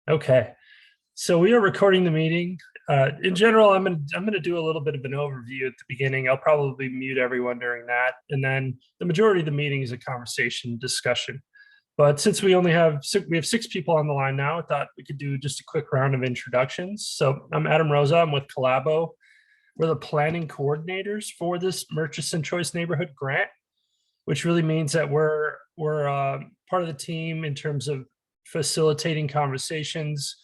Okay, so we are recording the meeting. In general, I'm gonna do a little bit of an overview at the beginning. I'll probably mute everyone during that, and then the majority of the meeting is a conversation discussion. But since we only have we have 6 people on the line now, I thought we could do just a quick round of introductions. So I'm Adam Rosa. I'm with Collabo. We're the planning coordinators for this Murchison Choice Neighborhood Grant, which really means that we're part of the team in terms of facilitating conversations,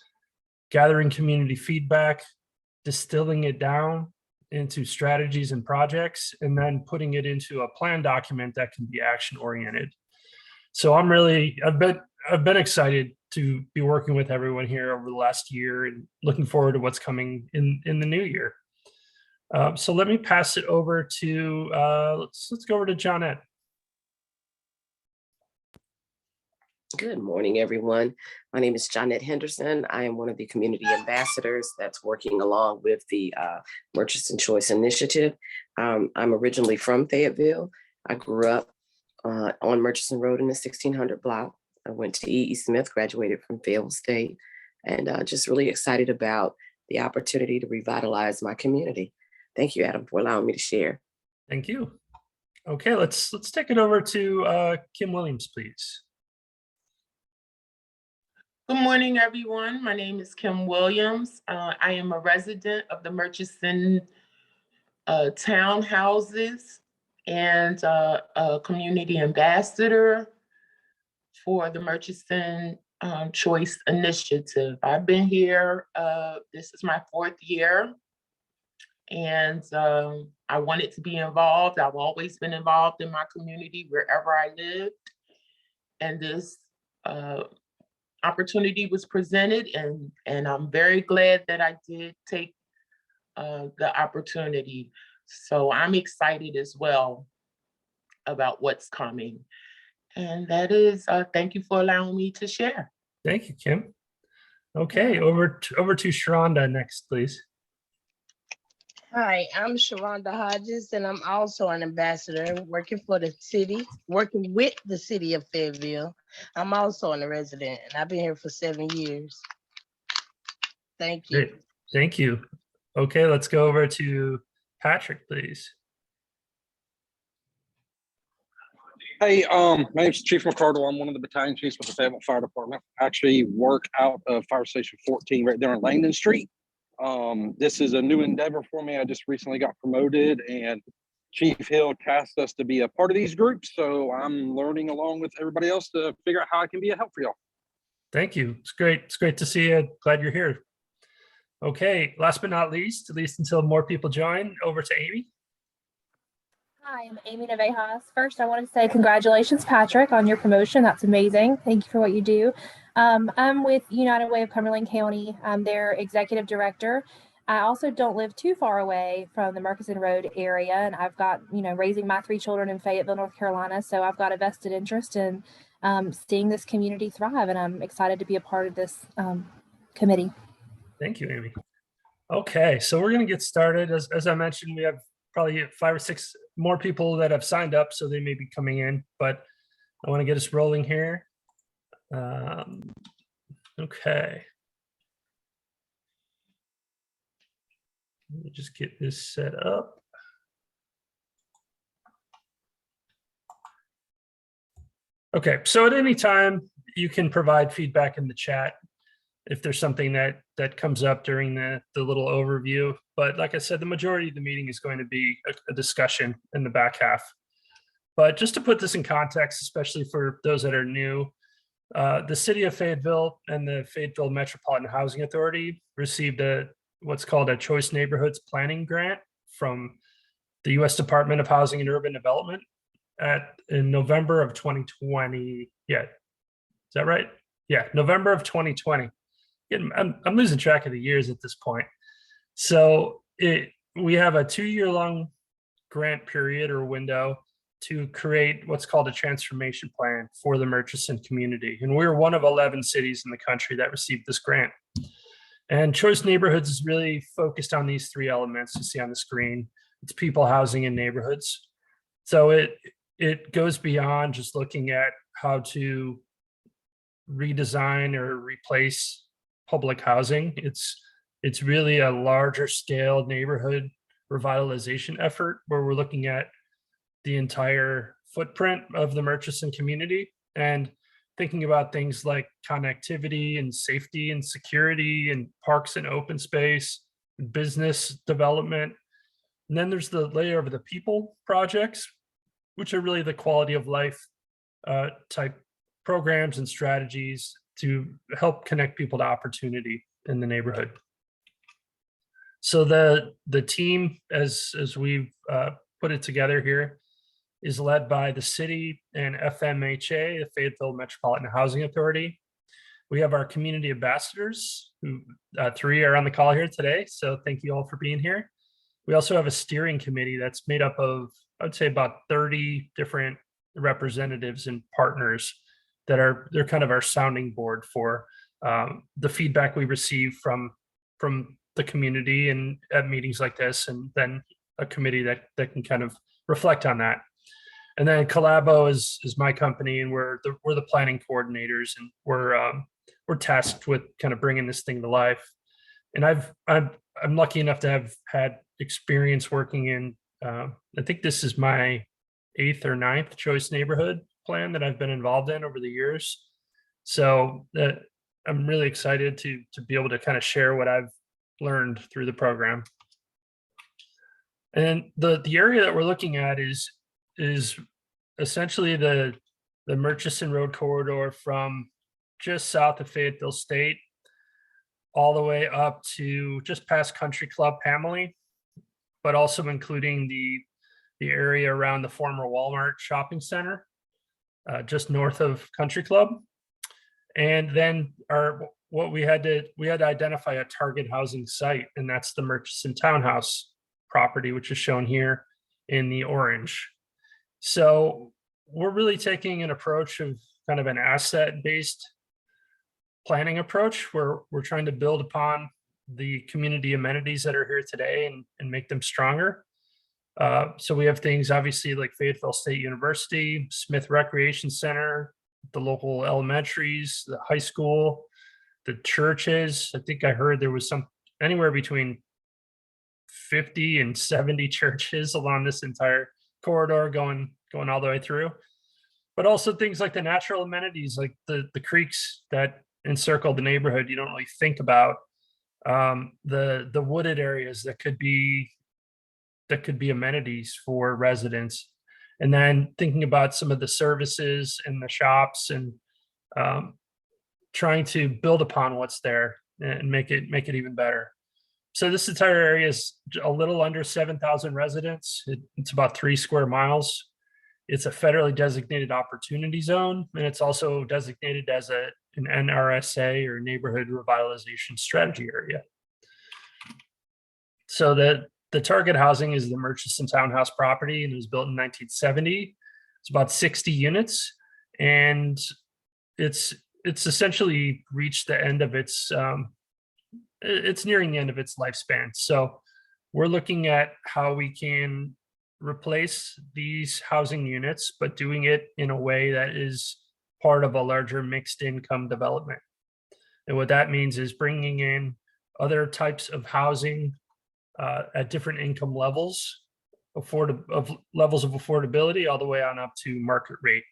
gathering community feedback, distilling it down into strategies and projects, and then putting it into a plan document that can be action oriented. So I've been excited to be working with everyone here over the last year and looking forward to what's coming in the new year. So let me pass it over to let's go over to Johnette. Good morning, everyone. My name is Johnette Henderson. I am one of the community ambassadors that's working along with the Murchison Choice Initiative. I'm originally from Fayetteville. I grew up on Murchison Road in the 1600 block. I went to E.E. Smith, graduated from Fayetteville State, and just really excited about the opportunity to revitalize my community. Thank you, Adam, for allowing me to share. Thank you. Okay, let's take it over to Kim Williams, please. Good morning, everyone. My name is Kim Williams. I am a resident of the Murchison townhouses and a community ambassador for the Murchison Choice Initiative. I've been here, this is my 4th year, and I wanted to be involved. I've always been involved in my community wherever I lived, and this opportunity was presented, and I'm very glad that I did take the opportunity. So I'm excited as well about what's coming. And that is, thank you for allowing me to share. Thank you, Kim. Okay, over to Sharonda next, please. Hi, I'm Sharonda Hodges, and I'm also an ambassador working with the city of Fayetteville. I'm also a resident, and I've been here for 7 years. Thank you. Great. Thank you. Okay, let's go over to Patrick, please. Hey, my name's Chief McCardle. I'm one of the battalion chiefs with the Fayetteville Fire Department. I actually work out of Fire Station 14 right there on Langdon Street. This is a new endeavor for me. I just recently got promoted, and Chief Hill tasked us to be a part of these groups. So I'm learning along with everybody else to figure out how I can be a help for y'all. Thank you. It's great. It's great to see you. Glad you're here. Okay, last but not least, at least until more people join, over to Amy. Hi, I'm Amy Navejas. First, I want to say congratulations, Patrick, on your promotion. That's amazing. Thank you for what you do. I'm with United Way of Cumberland County. I'm their executive director. I also don't live too far away from the Murchison Road area, and I've got, raising my 3 children in Fayetteville, North Carolina, so I've got a vested interest in seeing this community thrive, and I'm excited to be a part of this committee. Thank you, Amy. Okay, so we're going to get started. As I mentioned, we have probably 5 or 6 more people that have signed up, so they may be coming in, but I want to get us rolling here. Okay. Let me just get this set up. Okay, so at any time, you can provide feedback in the chat if there's something that comes up during the little overview. But like I said, the majority of the meeting is going to be a discussion in the back half. But just to put this in context, especially for those that are new, the city of Fayetteville and the Fayetteville Metropolitan Housing Authority received what's called a Choice Neighborhoods Planning Grant from the U.S. Department of Housing and Urban Development in November of 2020. Yeah, is that right? Yeah, November of 2020. I'm losing track of the years at this point. So we have a 2-year-long grant period or window to create what's called a transformation plan for the Murchison community. And we're one of 11 cities in the country that received this grant. And Choice Neighborhoods is really focused on these 3 elements you see on the screen. It's people, housing, and neighborhoods. So it goes beyond just looking at how to redesign or replace public housing. It's really a larger scale neighborhood revitalization effort where we're looking at the entire footprint of the Murchison community and thinking about things like connectivity and safety and security and parks and open space, business development. And then there's the layer of the people projects, which are really the quality of life type programs and strategies to help connect people to opportunity in the neighborhood. So the team, as we've put it together here, is led by the city and FMHA, the Fayetteville Metropolitan Housing Authority. We have our community ambassadors, who 3 are on the call here today. So thank you all for being here. We also have a steering committee that's made up of, I would say, about 30 different representatives and partners they're kind of our sounding board for the feedback we receive from the community and at meetings like this, and then a committee that can kind of reflect on that. And then Collabo is my company, and we're the planning coordinators, and we're tasked with kind of bringing this thing to life. And I'm lucky enough to have had experience working in I think this is my 8th or 9th choice neighborhood plan that I've been involved in over the years. So I'm really excited to be able to kind of share what I've learned through the program. And the area that we're looking at is essentially the Murchison Road corridor from just south of Fayetteville State all the way up to just past Country Club Hamley, but also including the area around the former Walmart shopping center, just north of Country Club. And then we had to identify a target housing site, and that's the Murchison Townhouse property, which is shown here in the orange. So we're really taking an approach of kind of an asset-based planning approach where we're trying to build upon the community amenities that are here today and make them stronger. So we have things obviously like Fayetteville State University, Smith Recreation Center, the local elementaries, the high school, the churches. I think I heard there was anywhere between 50 and 70 churches along this entire corridor going all the way through. But also things like the natural amenities, like the creeks that encircle the neighborhood. You don't really think about the wooded areas that could be amenities for residents. And then thinking about some of the services and the shops and trying to build upon what's there and make it even better. So this entire area is a little under 7,000 residents. It's about 3 square miles. It's a federally designated opportunity zone, and it's also designated as an NRSA or neighborhood revitalization strategy area. So the target housing is the Murchison Townhouse property, and it was built in 1970. It's about 60 units, and it's essentially reached the end of its it's nearing the end of its lifespan. So we're looking at how we can replace these housing units, but doing it in a way that is part of a larger mixed income development. And what that means is bringing in other types of housing at different income levels, levels of affordability all the way on up to market rate.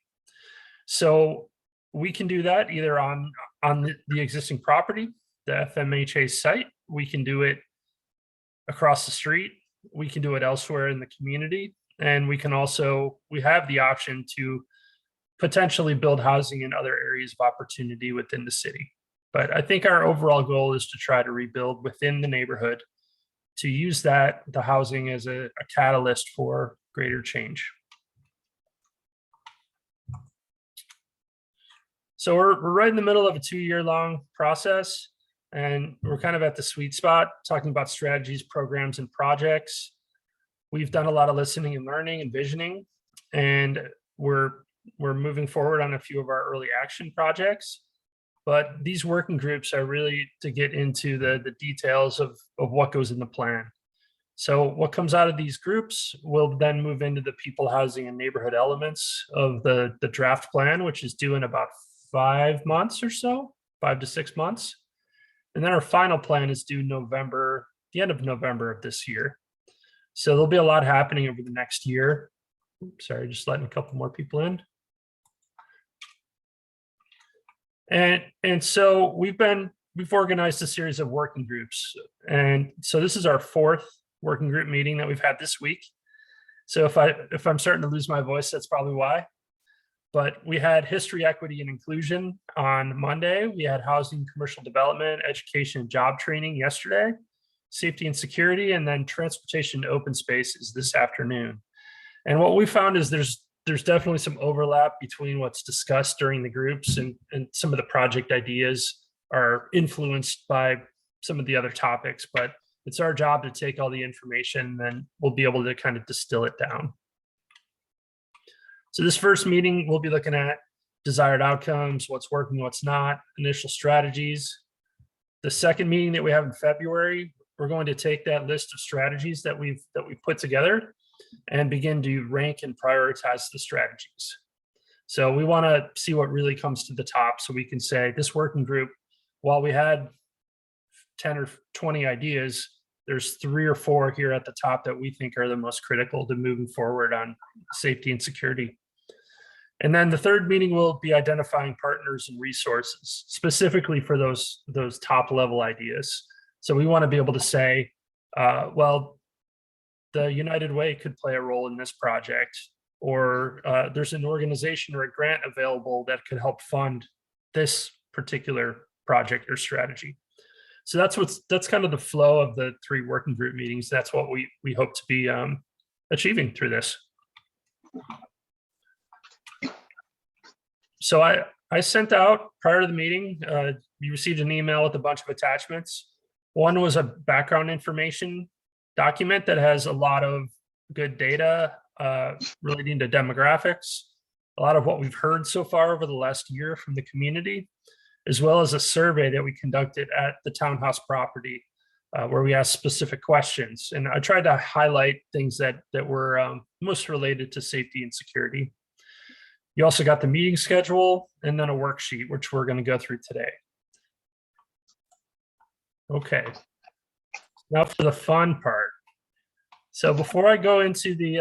So we can do that either on the existing property, the FMHA site. We can do it across the street. We can do it elsewhere in the community. And we have the option to potentially build housing in other areas of opportunity within the city. But I think our overall goal is to try to rebuild within the neighborhood, to use the housing as a catalyst for greater change. So we're right in the middle of a 2-year-long process, and we're kind of at the sweet spot, talking about strategies, programs, and projects. We've done a lot of listening and learning and visioning, and we're moving forward on a few of our early action projects. But these working groups are really to get into the details of what goes in the plan. So what comes out of these groups will then move into the people, housing, and neighborhood elements of the draft plan, which is due in about 5 months or so, 5 to 6 months. And then our final plan is due the end of November of this year. So there'll be a lot happening over the next year. Sorry, just letting a couple more people in. And so we've organized a series of working groups. And so this is our fourth working group meeting that we've had this week. So if I'm starting to lose my voice, that's probably why. But we had history, equity, and inclusion on Monday. We had housing, commercial development, education, and job training yesterday, safety and security, and then transportation and open spaces this afternoon. And what we found is there's definitely some overlap between what's discussed during the groups, and some of the project ideas are influenced by some of the other topics, but it's our job to take all the information, and then we'll be able to kind of distill it down. So this first meeting, we'll be looking at desired outcomes, what's working, what's not, initial strategies. The second meeting that we have in February, we're going to take that list of strategies that we've put together and begin to rank and prioritize the strategies. So we want to see what really comes to the top, so we can say this working group, while we had 10 or 20 ideas, there's 3 or 4 here at the top that we think are the most critical to moving forward on safety and security. And then the third meeting will be identifying partners and resources specifically for those top level ideas. So we want to be able to say, well, the United Way could play a role in this project, or there's an organization or a grant available that could help fund this particular project or strategy. So that's kind of the flow of the 3 working group meetings. That's what we hope to be achieving through this. So I sent out, prior to the meeting, you received an email with a bunch of attachments. One was a background information document that has a lot of good data relating to demographics, a lot of what we've heard so far over the last year from the community, as well as a survey that we conducted at the townhouse property, where we asked specific questions. And I tried to highlight things that were most related to safety and security. You also got the meeting schedule and then a worksheet, which we're going to go through today. Okay, now for the fun part. So before I go into the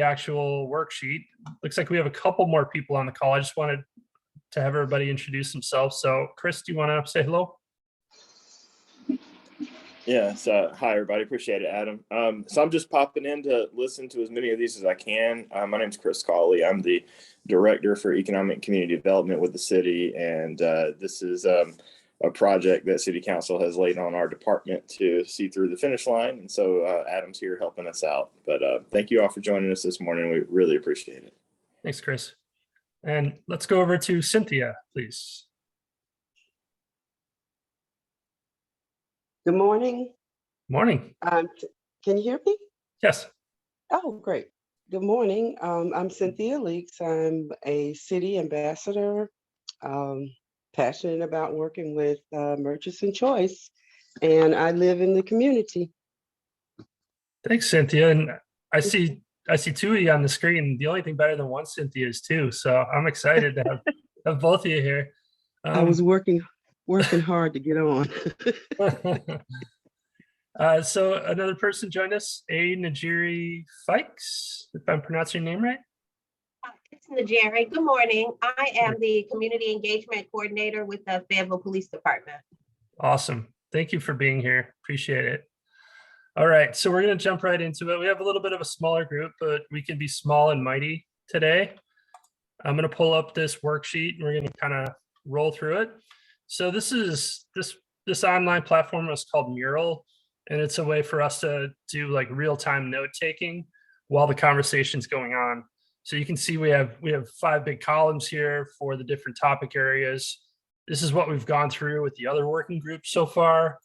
actual worksheet, looks like we have a couple more people on the call. I just wanted to have everybody introduce themselves. So Chris, do you want to say hello? Yeah, so hi everybody, appreciate it, Adam. So I'm just popping in to listen to as many of these as I can. My name is Chris Cawley. I'm the Director for Economic and Community Development with the city, and this is a project that City Council has laid on our department to see through the finish line, and so Adam's here helping us out. But thank you all for joining us this morning. We really appreciate it. Thanks, Chris. And let's go over to Cynthia, please. Good morning. Morning. Can you hear me? Yes. Oh, great. Good morning. I'm Cynthia Leaks. I'm a city ambassador, passionate about working with Murchison Choice, and I live in the community. Thanks, Cynthia. And I see 2 of you on the screen. The only thing better than one Cynthia is 2. So I'm excited to have both of you here. I was working hard to get on. So another person joined us, A. Najiri Fikes, if I'm pronouncing your name right. It's Najeri. Good morning. I am the Community Engagement Coordinator with the Fayetteville Police Department. Awesome. Thank you for being here. Appreciate it. All right, so we're going to jump right into it. We have a little bit of a smaller group, but we can be small and mighty today. I'm going to pull up this worksheet and we're going to kind of roll through it. So this online platform is called Mural, and it's a way for us to do like real-time note taking while the conversation's going on. So you can see we have 5 big columns here for the different topic areas. This is what we've gone through with the other working groups so far.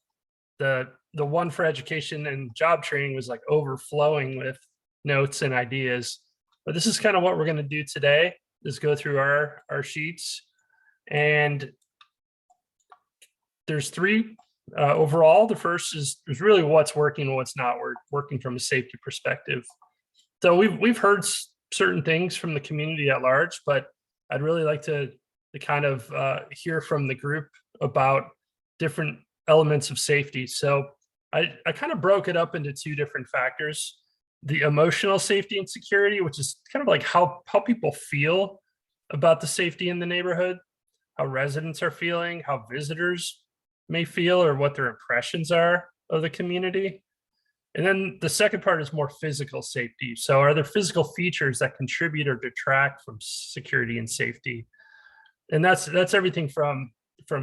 The one for education and job training was like overflowing with notes and ideas. But this is kind of what we're going to do today, is go through our sheets. And there's 3 overall. The first is really what's working and what's not working from a safety perspective. So we've heard certain things from the community at large, but I'd really like to kind of hear from the group about different elements of safety. So I kind of broke it up into two different factors: the emotional safety and security, which is kind of like how people feel about the safety in the neighborhood, how residents are feeling, how visitors may feel, or what their impressions are of the community. And then the second part is more physical safety. So are there physical features that contribute or detract from security and safety? And that's everything from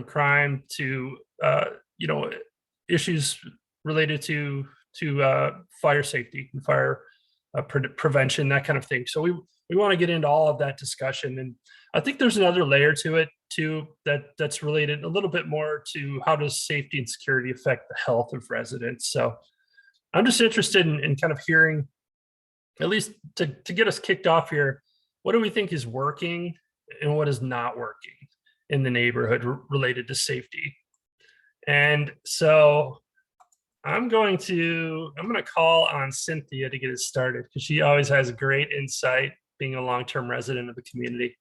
crime to issues related to fire safety and fire prevention, that kind of thing. So we want to get into all of that discussion. And I think there's another layer to it too, that's related a little bit more to how does safety and security affect the health of residents. So I'm just interested in kind of hearing, at least to get us kicked off here, what do we think is working and what is not working in the neighborhood related to safety? And so I'm going to call on Cynthia to get it started, because she always has great insight, being a long-term resident of the community.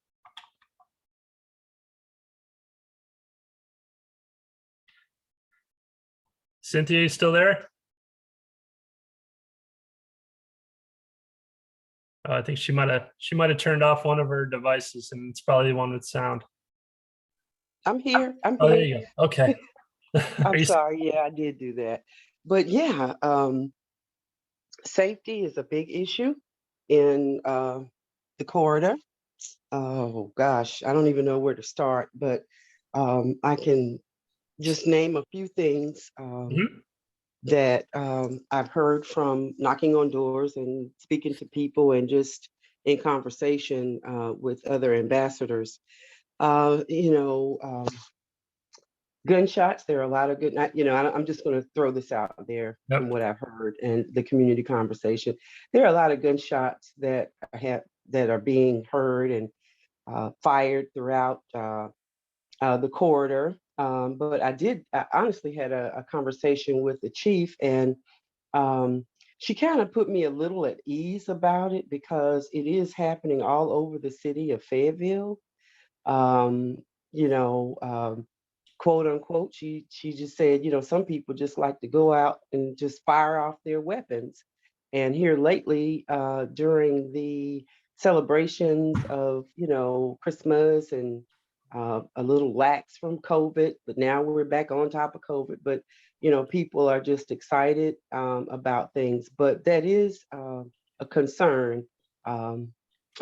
Cynthia, you still there? I think she might have turned off one of her devices, and it's probably the one with sound. I'm here. Oh, there you go. Okay. I'm sorry. Yeah, I did do that. But yeah, safety is a big issue in the corridor. Oh gosh, I don't even know where to start, but I can just name a few things that I've heard from knocking on doors and speaking to people and just in conversation with other ambassadors. Gunshots, there are a lot of good, I'm just going to throw this out there from what I've heard and the community conversation. There are a lot of gunshots that are being heard and fired throughout the corridor. But I honestly had a conversation with the chief, and she kind of put me a little at ease about it because it is happening all over the city of Fayetteville. Quote unquote, she just said, some people just like to go out and just fire off their weapons. And here lately, during the celebrations of, Christmas and a little lax from COVID, but now we're back on top of COVID. But, people are just excited about things. But that is a concern, a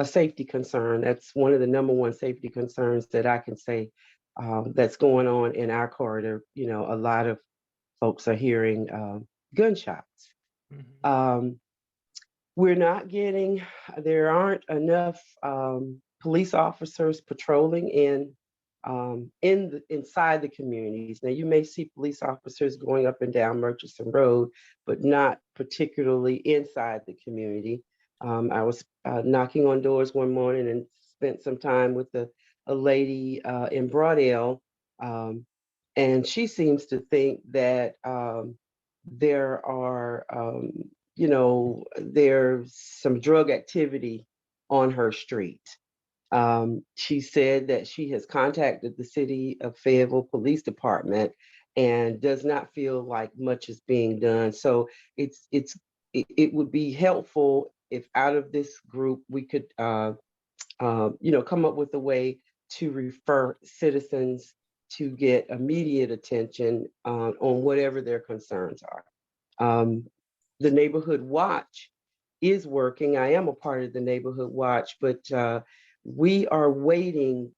safety concern. That's one of the number one safety concerns that I can say that's going on in our corridor. A lot of folks are hearing gunshots. There aren't enough police officers patrolling inside the communities. Now you may see police officers going up and down Murchison Road, but not particularly inside the community. I was knocking on doors one morning and spent some time with a lady in Broadale, and she seems to think that there are, there's some drug activity on her street. She said that she has contacted the City of Fayetteville Police Department and does not feel like much is being done. So it would be helpful if out of this group we could come up with a way to refer citizens to get immediate attention on whatever their concerns are. The Neighborhood Watch is working. I am a part of the Neighborhood Watch, but we are waiting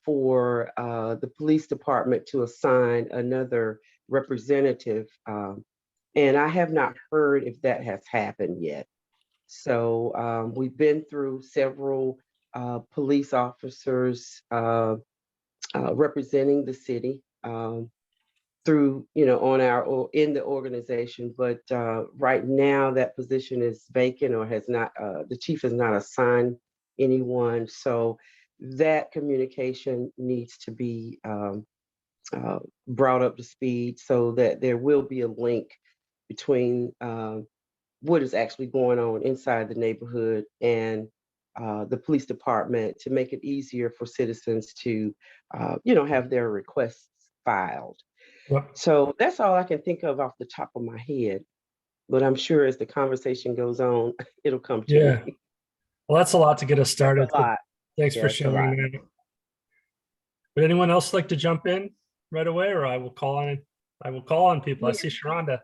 for the police department to assign another representative. And I have not heard if that has happened yet. So we've been through several police officers representing the city through, in the organization, but right now that position is vacant or has not, the chief has not assigned anyone. So that communication needs to be brought up to speed so that there will be a link between what is actually going on inside the neighborhood and the police department to make it easier for citizens to, have their requests filed. Yep. So that's all I can think of off the top of my head. But I'm sure as the conversation goes on, it'll come to Yeah. me. Well, that's a lot to get us It's started. a lot. Thanks Yeah, for it's a lot. sharing that. Would anyone else like to jump in right away, or I will call on people. I see Sharonda.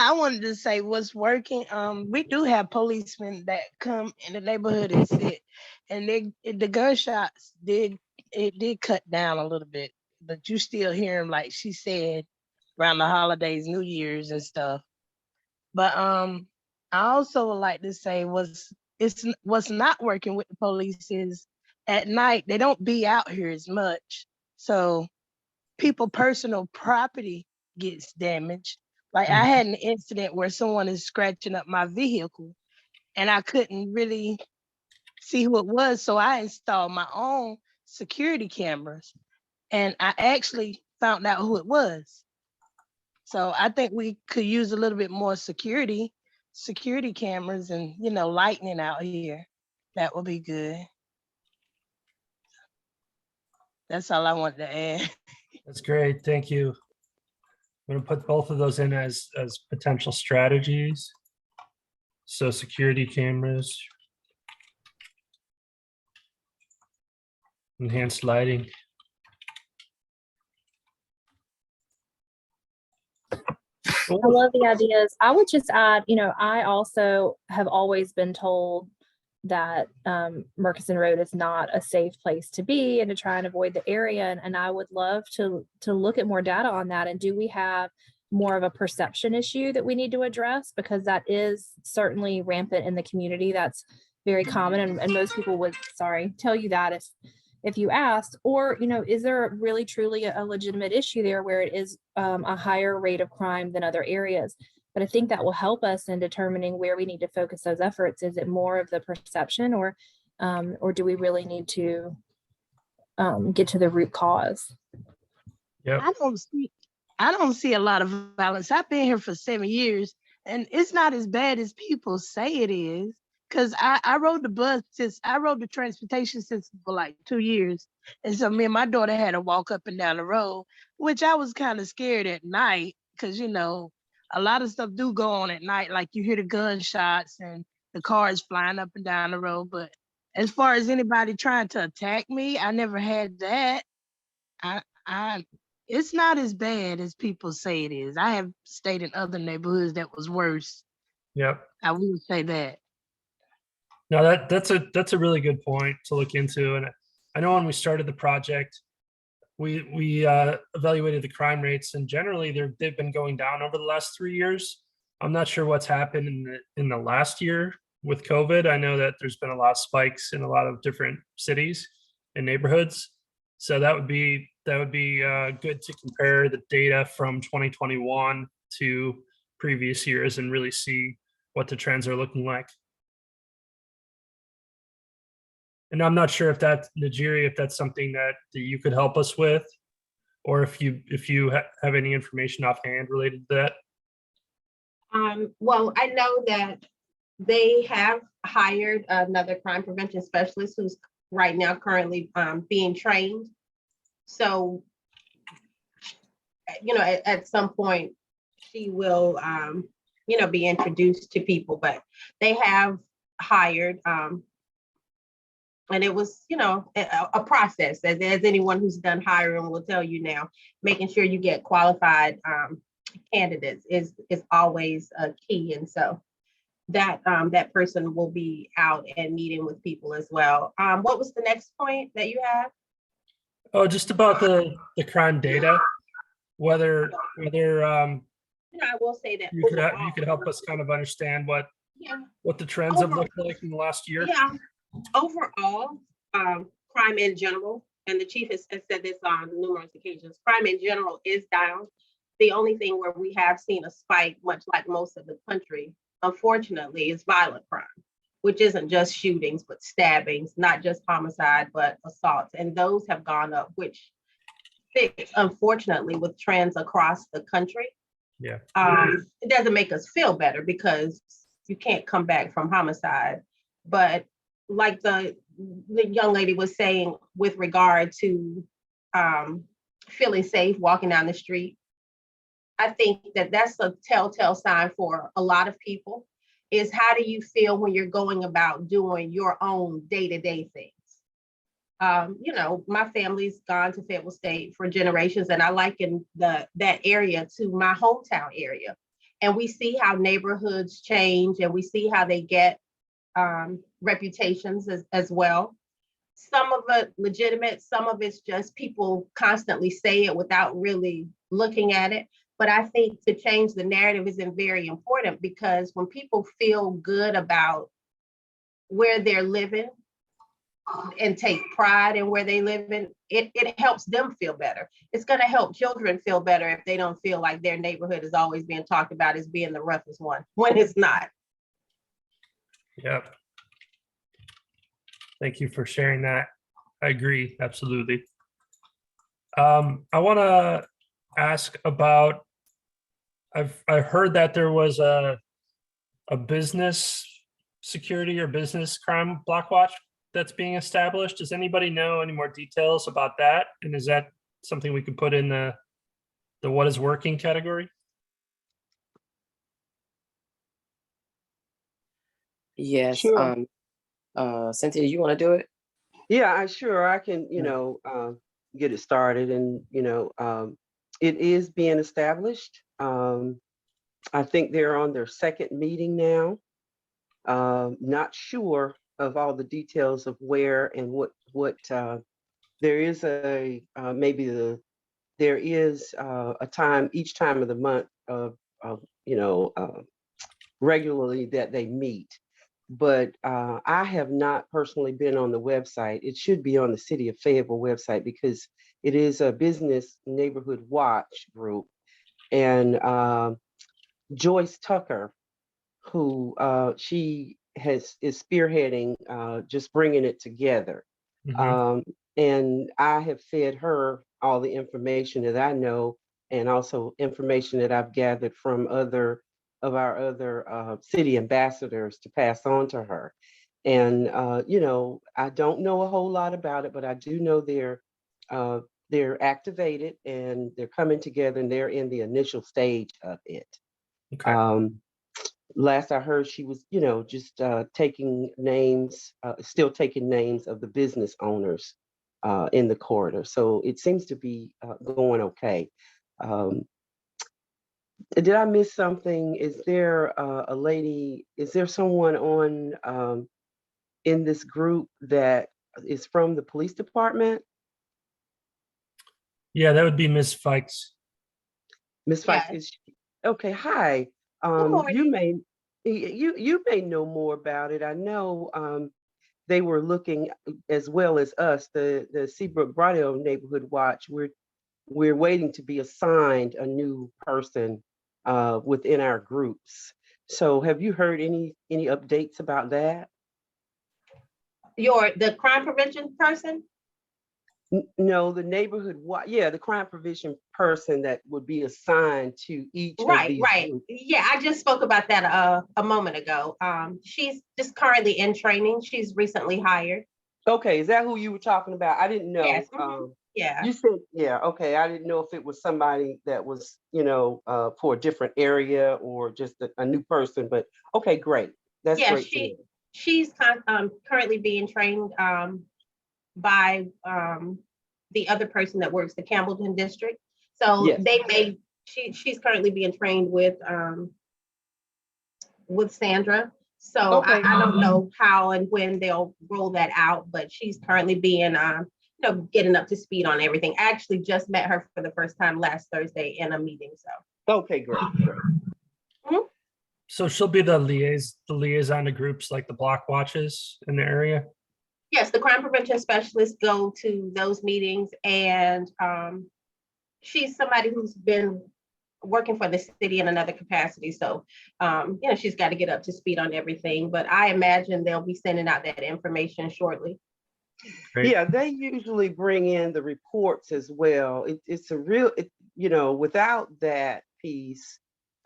I wanted to say what's working. We do have policemen that come in the neighborhood and sit, and the gunshots did cut down a little bit, but you still hear them, like she said, around the holidays, New Year's and stuff. But I also would like to say what's not working with the police is at night they don't be out here as much, so people personal property gets damaged. Like I had an incident where someone is scratching up my vehicle and I couldn't really see who it was. So I installed my own security cameras and I actually found out who it was. So I think we could use a little bit more security cameras and, lightning out here. That would be good. That's all I wanted to add. That's great. Thank you. I'm going to put both of those in as potential strategies. So security cameras, enhanced lighting. I love the ideas. I would just add, I also have always been told that Murchison Road is not a safe place to be and to try and avoid the area. And I would love to look at more data on that. And do we have more of a perception issue that we need to address? Because that is certainly rampant in the community. That's very common. And most people would, tell you that if you asked, or, is there really truly a legitimate issue there where it is a higher rate of crime than other areas? But I think that will help us in determining where we need to focus those efforts. Is it more of the perception, or do we really need to get to the root cause? Yeah. I don't see a lot of violence. I've been here for 7 years, and it's not as bad as people say it is. Cause I rode the transportation system for like 2 years. And so me and my daughter had to walk up and down the road, which I was kind of scared at night. Cause a lot of stuff do go on at night. Like you hear the gunshots and the cars flying up and down the road. But as far as anybody trying to attack me, I never had that. It's not as bad as people say it is. I have stayed in other neighborhoods that was worse. Yep. I will say that. No, that's a really good point to look into. And I know when we started the project, we evaluated the crime rates, and generally they've been going down over the last 3 years. I'm not sure what's happened in the last year with COVID. I know that there's been a lot of spikes in a lot of different cities and neighborhoods. So that would be good to compare the data from 2021 to previous years and really see what the trends are looking like. And I'm not sure if that's Najiri, if that's something that you could help us with, or if you have any information offhand related to that. Well, I know that they have hired another crime prevention specialist who's right now currently being trained. So, at some point she will, be introduced to people, but they have hired, and it was, a process, as anyone who's done hiring will tell you now. Making sure you get qualified candidates is always a key. And so that person will be out and meeting with people as well. What was the next point that you have? Oh, just about the crime data, whether I will say that you could help us kind of understand what the trends have looked like in the last year. Yeah, overall, crime in general, and the chief has said this on numerous occasions, crime in general is down. The only thing where we have seen a spike, much like most of the country, unfortunately, is violent crime, which isn't just shootings, but stabbings, not just homicide, but assaults. And those have gone up, which fits, unfortunately, with trends across the country. Yeah. It doesn't make us feel better because you can't come back from homicide. But like the young lady was saying with regard to feeling safe walking down the street. I think that that's a telltale sign for a lot of people, is how do you feel when you're going about doing your own day-to-day things? You know, my family's gone to Fayetteville State for generations, and I liken that area to my hometown area. And we see how neighborhoods change, and we see how they get reputations as well. Some of it legitimate, some of it's just people constantly say it without really looking at it. But I think to change the narrative isn't very important, because when people feel good about where they're living and take pride in where they live in, it helps them feel better. It's going to help children feel better if they don't feel like their neighborhood is always being talked about as being the roughest one, when it's not. Yep. Thank you for sharing that. I agree, absolutely. I want to ask about, I've heard that there was a business security or business crime block watch that's being established. Does anybody know any more details about that? And is that something we could put in the what is working category? Yes. Sure. Cynthia, you want to do it? Yeah, I can, get it started, and, it is being established. I think they're on their second meeting now. Not sure of all the details of where and what there is there is a time each time of the month of regularly that they meet. But I have not personally been on the website. It should be on the City of Fayetteville website, because it is a business neighborhood watch group. And Joyce Tucker, who she is spearheading, just bringing it together. Mhm. And I have fed her all the information that I know, and also information that I've gathered from our other city ambassadors to pass on to her. And I don't know a whole lot about it, but I do know they're activated and they're coming together, and they're in the initial stage of it. Okay. Last I heard, she was, just taking names, still taking names of the business owners in the corridor. So it seems to be going okay. Did I miss something? Is there is there someone on in this group that is from the police department? Yeah, that would be Ms. Fikes. Miss Fikes, Yes. is she? Okay, hi. Good morning. You may know more about it. I know they were looking, as well as us, the Seabrook Broadale Neighborhood Watch. We're waiting to be assigned a new person within our groups. So have you heard any updates about that? The crime prevention person? No, the neighborhood watch. Yeah, the crime prevention person that would be assigned to each of Right, these right. groups. Yeah, I just spoke about that a moment ago. She's just currently in training. She's recently hired. Okay, is that who you were talking about? I didn't know. Yes. Yeah. You said, yeah, okay. I didn't know if it was somebody that was, for a different area or just a new person, but okay, great. That's Yeah, great to know. she's currently being trained by the other person that works the Campbellton district. So Yes. she's currently being trained with Sandra. So Okay. I don't know how and when they'll roll that out, but she's currently being getting up to speed on everything. I actually just met her for the first time last Thursday in a meeting. So Okay, great. So she'll be the liaison to groups like the block watches in the area. yes, the crime prevention specialists go to those meetings, and she's somebody who's been working for the city in another capacity. So, she's got to get up to speed on everything, but I imagine they'll be sending out that information shortly. Great. Yeah, they usually bring in the reports as well. It's a real, without that piece,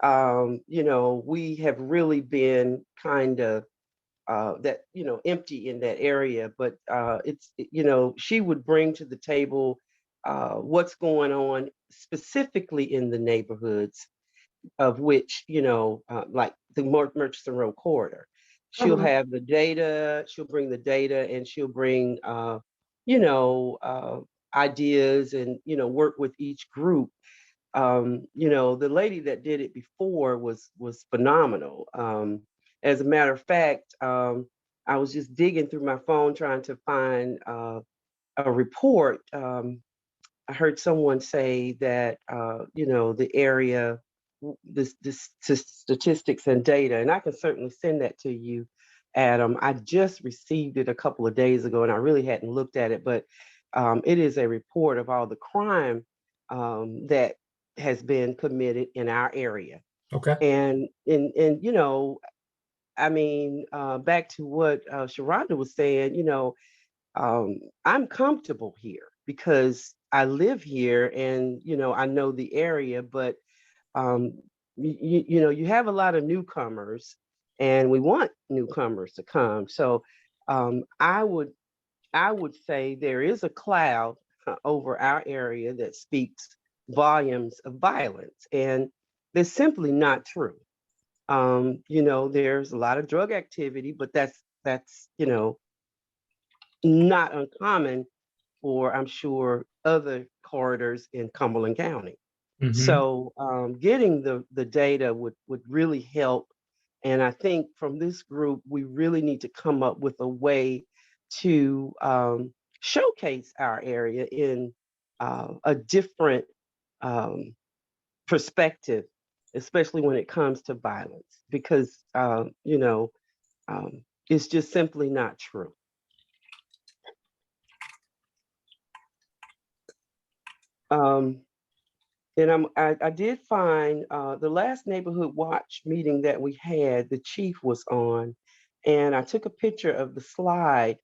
we have really been kind of empty in that area. But she would bring to the table what's going on specifically in the neighborhoods of which, like the Murchison Road corridor. She'll have the data, she'll bring the data, and she'll bring, ideas and, work with each group. The lady that did it before was phenomenal. As a matter of fact, I was just digging through my phone trying to find a report. I heard someone say that the area, this statistics and data, and I can certainly send that to you, Adam. I just received it a couple of days ago, and I really hadn't looked at it, but it is a report of all the crime that has been committed in our area. Okay. And I mean, back to what Sharonda was saying, I'm comfortable here because I live here and, I know the area, but, you have a lot of newcomers and we want newcomers to come. So I would say there is a cloud over our area that speaks volumes of violence, and they're simply not true. There's a lot of drug activity, but that's not uncommon for, I'm sure, other corridors in Cumberland County. So getting the data would really help. And I think from this group, we really need to come up with a way to showcase our area in a different perspective, especially when it comes to violence, because, it's just simply not true. And I did find the last neighborhood watch meeting that we had, the chief was on, and I took a picture of the slide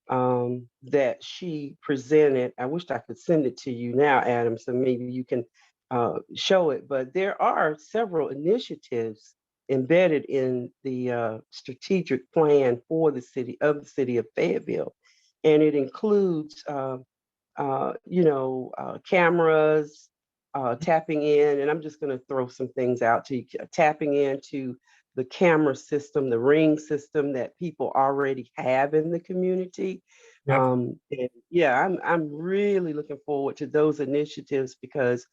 that she presented. I wish I could send it to you now, Adam, so maybe you can show it. But there are several initiatives embedded in the strategic plan for the city of Fayetteville, and it includes cameras, tapping in, and I'm just going to throw some things out to you, tapping into the camera system, the ring system that people already have in the community. Yep. And yeah, I'm really looking forward to those initiatives because,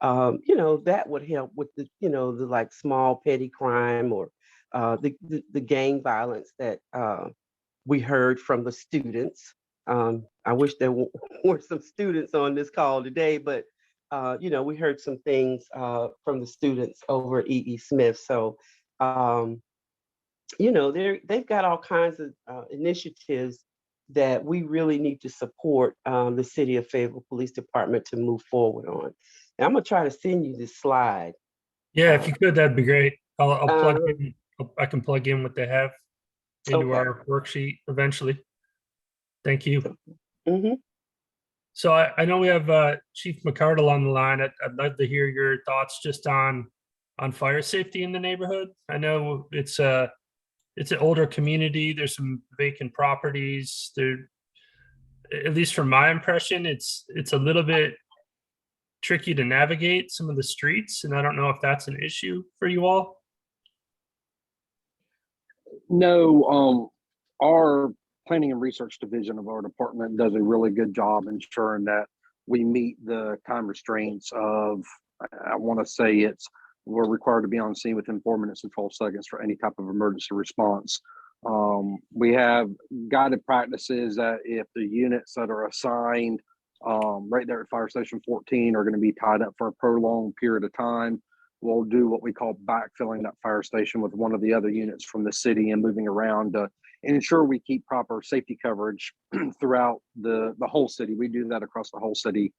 that would help with the like small petty crime or the gang violence that we heard from the students. I wish there were some students on this call today, but we heard some things from the students over at E.E. Smith. So, they've got all kinds of initiatives that we really need to support the City of Fayetteville Police Department to move forward on. And I'm gonna try to send you this slide. Yeah, if you could, that'd be great. I'll plug in. I can plug in what they have into our worksheet eventually. Thank you. So I know we have Chief McCardle on the line. I'd love to hear your thoughts just on fire safety in the neighborhood. I know it's an older community. There's some vacant properties. There, at least from my impression, it's a little bit tricky to navigate some of the streets, and I don't know if that's an issue for you all. No, our planning and research division of our department does a really good job ensuring that we meet the time restraints of, I want to say we're required to be on scene within 4 minutes and 12 seconds for any type of emergency response. We have guided practices that if the units that are assigned right there at Fire Station 14 are going to be tied up for a prolonged period of time, we'll do what we call backfilling that fire station with one of the other units from the city and moving around to ensure we keep proper safety coverage throughout the whole city. We do that across the whole city.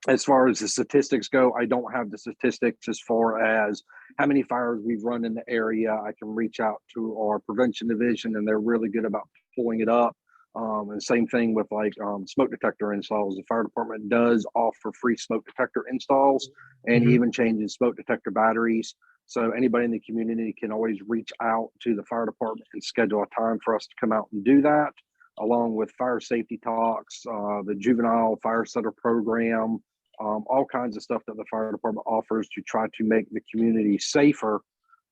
As far as the statistics go, I don't have the statistics as far as how many fires we've run in the area. I can reach out to our prevention division and they're really good about pulling it up. And same thing with like smoke detector installs. The fire department does offer free smoke detector installs and even changes smoke detector batteries. So anybody in the community can always reach out to the fire department and schedule a time for us to come out and do that. along with fire safety talks, the juvenile fire setter program, all kinds of stuff that the fire department offers to try to make the community safer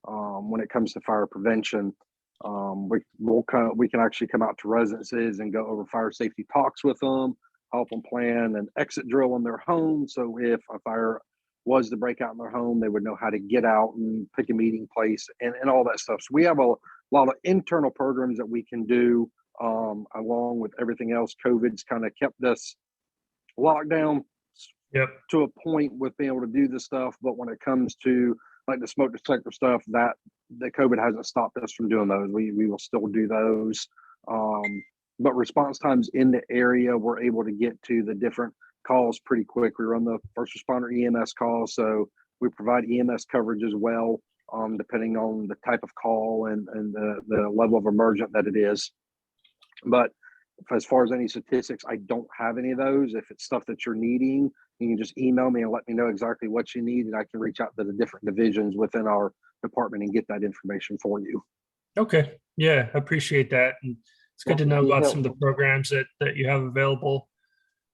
when it comes to fire prevention. We can actually come out to residences and go over fire safety talks with them, help them plan an exit drill in their home. So if a fire was to break out in their home, they would know how to get out and pick a meeting place and all that stuff. So we have a lot of internal programs that we can do along with everything else. COVID's kind of kept us locked down to a point with being able to do this stuff. But when it comes to like the smoke detector stuff, that the COVID hasn't stopped us from doing those. We will still do those. But response times in the area, we're able to get to the different calls pretty quick. We run the first responder EMS calls, so we provide EMS coverage as well, depending on the type of call and the level of emergent that it is. But as far as any statistics, I don't have any of those. If it's stuff that you're needing, you can just email me and let me know exactly what you need, and I can reach out to the different divisions within our department and get that information for you. Okay. Yeah, I appreciate that. And it's good to know about some of the programs that you have available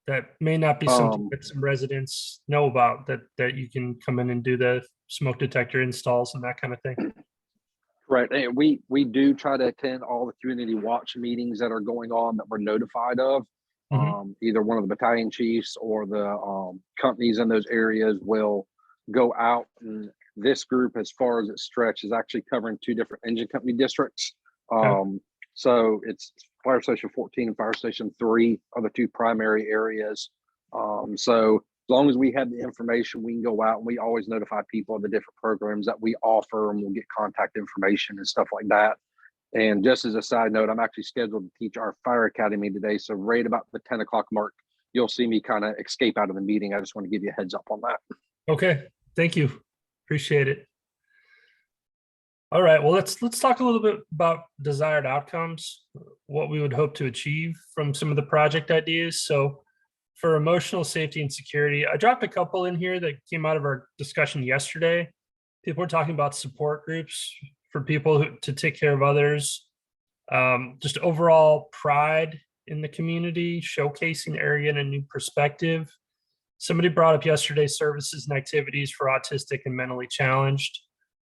that may not be something that some residents know about, that you can come in and do the smoke detector installs and that kind of thing. Right. And we do try to attend all the community watch meetings that are going on that we're notified of. Either one of the battalion chiefs or the companies in those areas will go out, and this group, as far as it stretches, is actually covering 2 different engine company districts. So it's Fire Station 14 and Fire Station 3 are the 2 primary areas. So as long as we have the information, we can go out, and we always notify people of the different programs that we offer, and we'll get contact information and stuff like that. And just as a side note, I'm actually scheduled to teach our fire academy today. So right about the 10 o'clock mark, you'll see me kind of escape out of the meeting. I just want to give you a heads up on that. Okay. Thank you. Appreciate it. All right. Well, let's talk a little bit about desired outcomes, what we would hope to achieve from some of the project ideas. So for emotional safety and security, I dropped a couple in here that came out of our discussion yesterday. People were talking about support groups for people to take care of others, just overall pride in the community, showcasing the area in a new perspective. Somebody brought up yesterday services and activities for autistic and mentally challenged.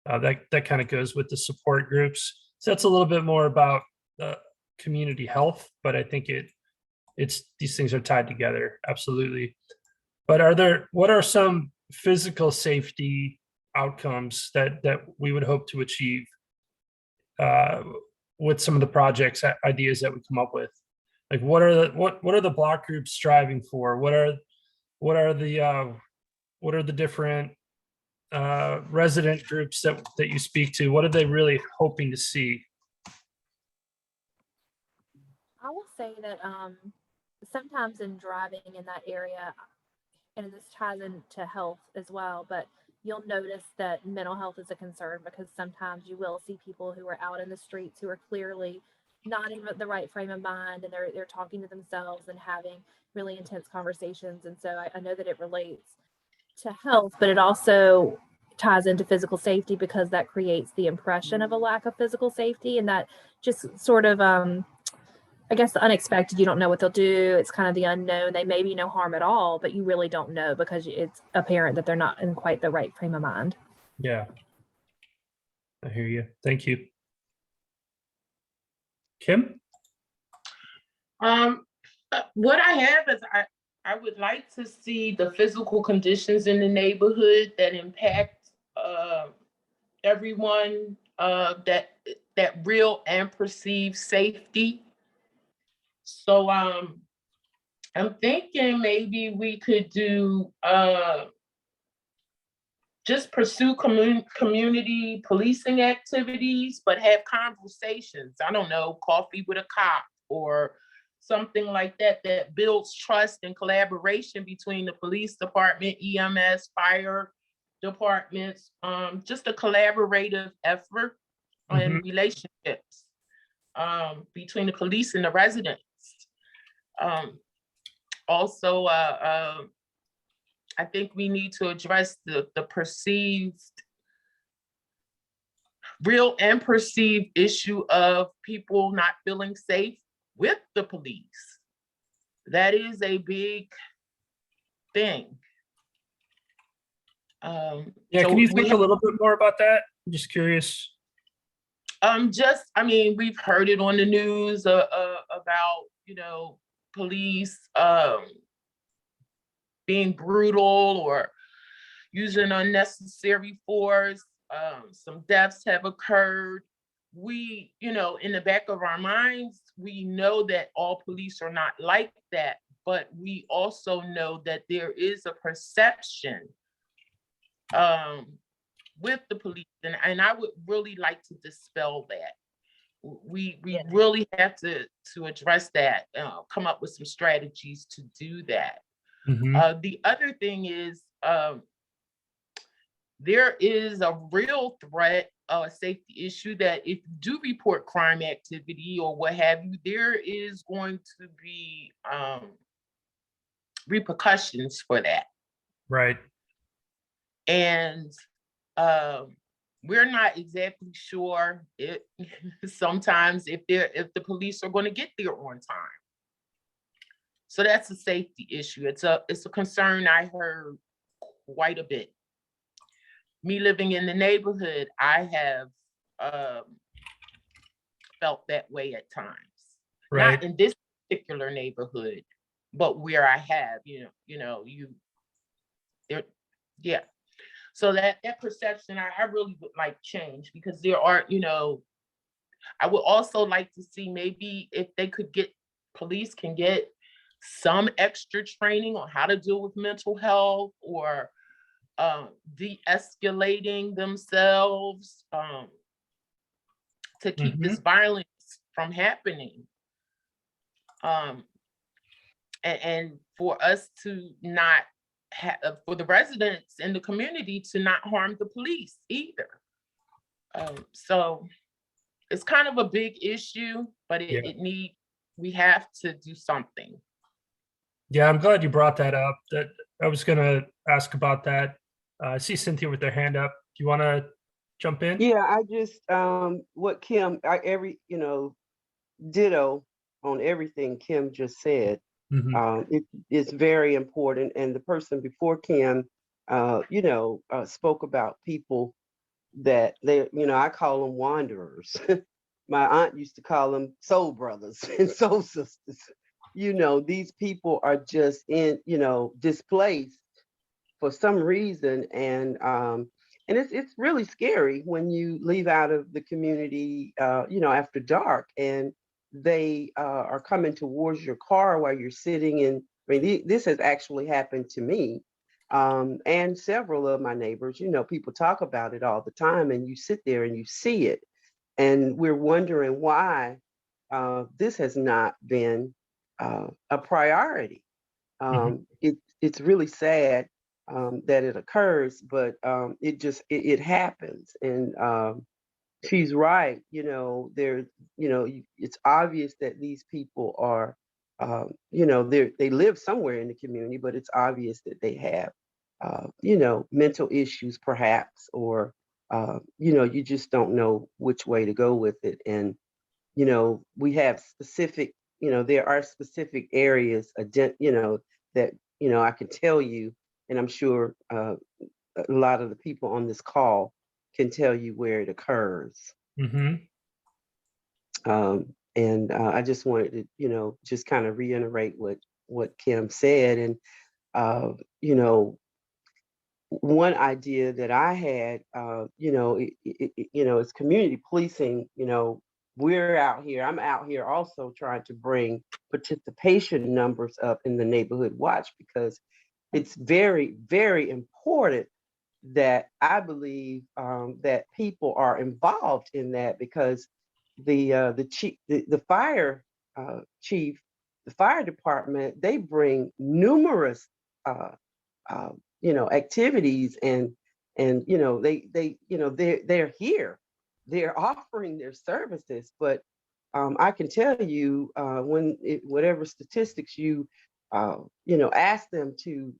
That kind of goes with the support groups. So that's a little bit more about community health, but I think it's these things are tied together, absolutely. But what are some physical safety outcomes that we would hope to achieve with some of the projects ideas that we come up with? Like what are the block groups striving for? What are the different resident groups that you speak to? What are they really hoping to see? I will say that sometimes in driving in that area, and this ties into health as well, but you'll notice that mental health is a concern, because sometimes you will see people who are out in the streets who are clearly not in the right frame of mind, and they're talking to themselves and having really intense conversations. And so I know that it relates to health, but it also ties into physical safety, because that creates the impression of a lack of physical safety, and that just sort of I guess the unexpected. You don't know what they'll do. It's kind of the unknown. They may be no harm at all, but you really don't know, because it's apparent that they're not in quite the right frame of mind. Yeah, I hear you. Thank you. Kim? What I have is I would like to see the physical conditions in the neighborhood that impact everyone, that real and perceived safety. So I'm thinking maybe we could do just pursue community policing activities, but have conversations. I don't know, coffee with a cop or something like that, that builds trust and collaboration between the police department, EMS, fire departments, just a collaborative effort and relationships between the police and the residents. Also, I think we need to address the perceived, real and perceived issue of people not feeling safe with the police. That is a big thing. Yeah, so can you we talk a little bit more about that? I'm just curious. I mean, we've heard it on the news about, police being brutal or using unnecessary force. Some deaths have occurred. We, in the back of our minds, we know that all police are not like that, but we also know that there is a perception with the police, and I would really like to dispel that. We really have to address that, come up with some strategies to do that. The other thing is, there is a real threat, a safety issue, that if you do report crime activity or what have you, there is going to be repercussions for that. Right. And we're not exactly sure sometimes if the police are going to get there on time. So that's a safety issue. It's a concern I heard quite a bit. Me living in the neighborhood, I have felt that way at times. Right. Not in this particular neighborhood, but where I have, yeah. So that perception, I really would like change, because there are, I would also like to see maybe if they could police can get some extra training on how to deal with mental health, or de-escalating themselves to keep this violence from happening. And for us to not for the residents in the community to not harm the police either. So it's kind of a big issue, but we have to do something. Yeah, I'm glad you brought that up. That I was going to ask about that. I see Cynthia with their hand up. Do you want to jump in? Yeah, I just what Kim, ditto on everything Kim just said. It's very important. And the person before Kim, spoke about people that I call them wanderers. My aunt used to call them soul brothers and soul sisters. These people are just displaced for some reason. And it's really scary when you leave out of the community, after dark, and they are coming towards your car while you're sitting in. I mean, this has actually happened to me and several of my neighbors. People talk about it all the time, and you sit there and you see it. And we're wondering why this has not been a priority. It's really sad that it occurs, but it happens. And she's right. It's obvious that these people are, they live somewhere in the community, but it's obvious that they have, mental issues perhaps, or, you just don't know which way to go with it. And, we have specific, there are specific areas, that, I can tell you, and I'm sure a lot of the people on this call can tell you where it occurs. And I just wanted to, just kind of reiterate what Kim said. And, one idea that I had, is community policing. We're out here. I'm out here also trying to bring participation numbers up in the neighborhood watch, because it's very, very important that I believe that people are involved in that, because the chief, the fire chief, the fire department, they bring numerous activities, and they're here, they're offering their services. But I can tell you, whatever statistics you ask them to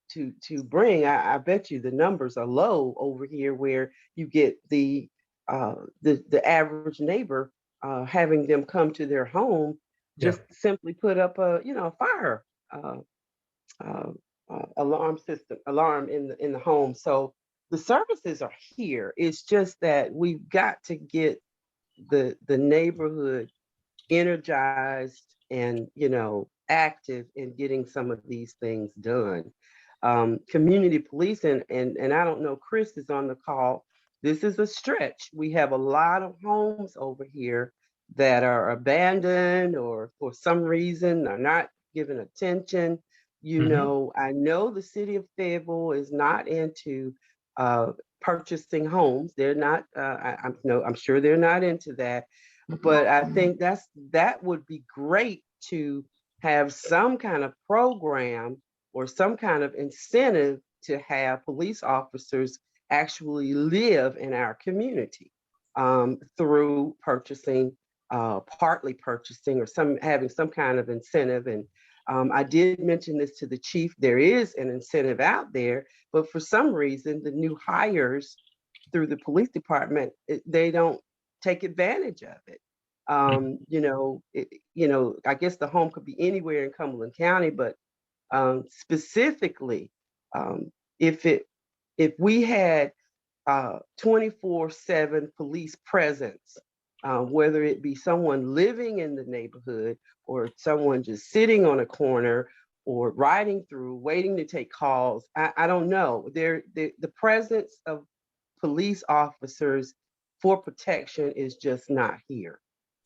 bring, I bet you the numbers are low over here, where you get the average neighbor having them come to their home just simply put up a, a fire uh, alarm in the home. So the services are here. It's just that we've got to get the neighborhood energized and active in getting some of these things done. Community policing, and I don't know, Chris is on the call. This is a stretch. We have a lot of homes over here that are abandoned or for some reason are not given attention. I know the city of Fayetteville is not into purchasing homes. They're not. I'm sure they're not into that. But I think that would be great to have some kind of program or some kind of incentive to have police officers actually live in our community through purchasing, partly purchasing, or having some kind of incentive. And I did mention this to the chief. There is an incentive out there, but for some reason, the new hires through the police department, they don't take advantage of it. I guess the home could be anywhere in Cumberland County, but specifically, if we had 24/7 police presence, whether it be someone living in the neighborhood or someone just sitting on a corner or riding through, waiting to take calls, I don't know. The presence of police officers for protection is just not here.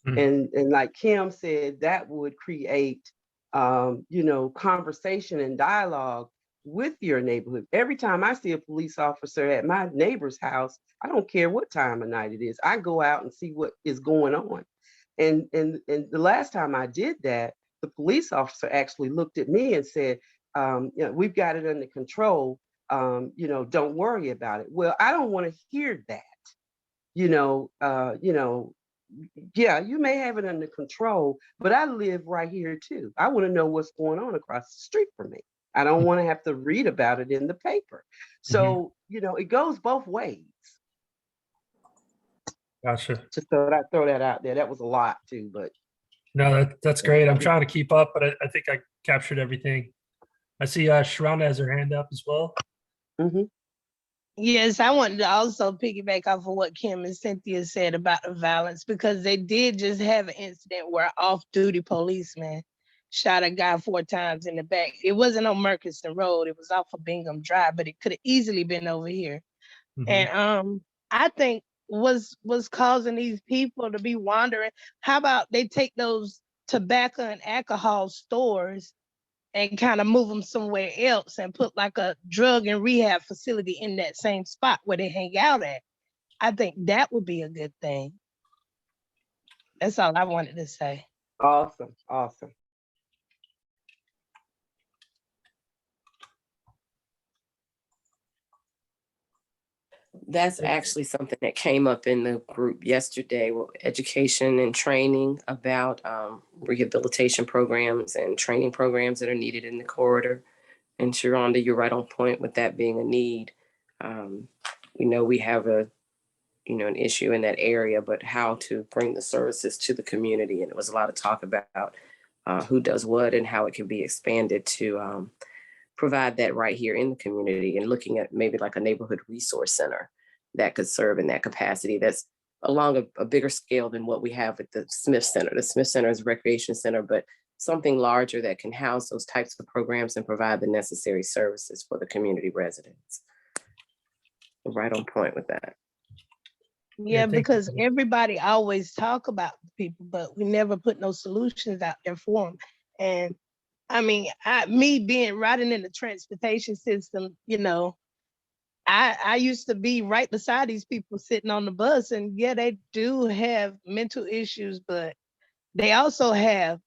And like Kim said, that would create, conversation and dialogue with your neighborhood. Every time I see a police officer at my neighbor's house, I don't care what time of night it is. I go out and see what is going on. And the last time I did that, the police officer actually looked at me and said, we've got it under control. Don't worry about it. Well, I don't want to hear that. Yeah, you may have it under control, but I live right here too. I want to know what's going on across the street from me. I don't want to have to read about it in the paper. So, it goes both ways. Gotcha. Just thought I'd throw that out there. That was a lot too, but. No, that's great. I'm trying to keep up, but I think I captured everything. I see Sharonda has her hand up as well. Mm-hmm. Yes, I wanted to also piggyback off of what Kim and Cynthia said about the violence, because they did just have an incident where an off-duty policeman shot a guy 4 times in the back. It wasn't on Murchison Road. It was off of Bingham Drive, but it could have easily been over here. And I think what's causing these people to be wandering, how about they take those tobacco and alcohol stores and kind of move them somewhere else and put like a drug and rehab facility in that same spot where they hang out at. I think that would be a good thing. That's all I wanted to say. Awesome. That's actually something that came up in the group yesterday, education and training about rehabilitation programs and training programs that are needed in the corridor. And Sharonda, you're right on point with that being a need. We have an issue in that area, but how to bring the services to the community. And it was a lot of talk about who does what and how it can be expanded to provide that right here in the community, and looking at maybe like a neighborhood resource center that could serve in that capacity. That's along a bigger scale than what we have at the Smith Center. The Smith Center is a recreation center, but something larger that can house those types of programs and provide the necessary services for the community residents. Right on point with that. Yeah, because everybody always talk about people, but we never put no solutions out there for them. And I mean, me being riding in the transportation system, I used to be right beside these people sitting on the bus, and yeah, they do have mental issues, but they also have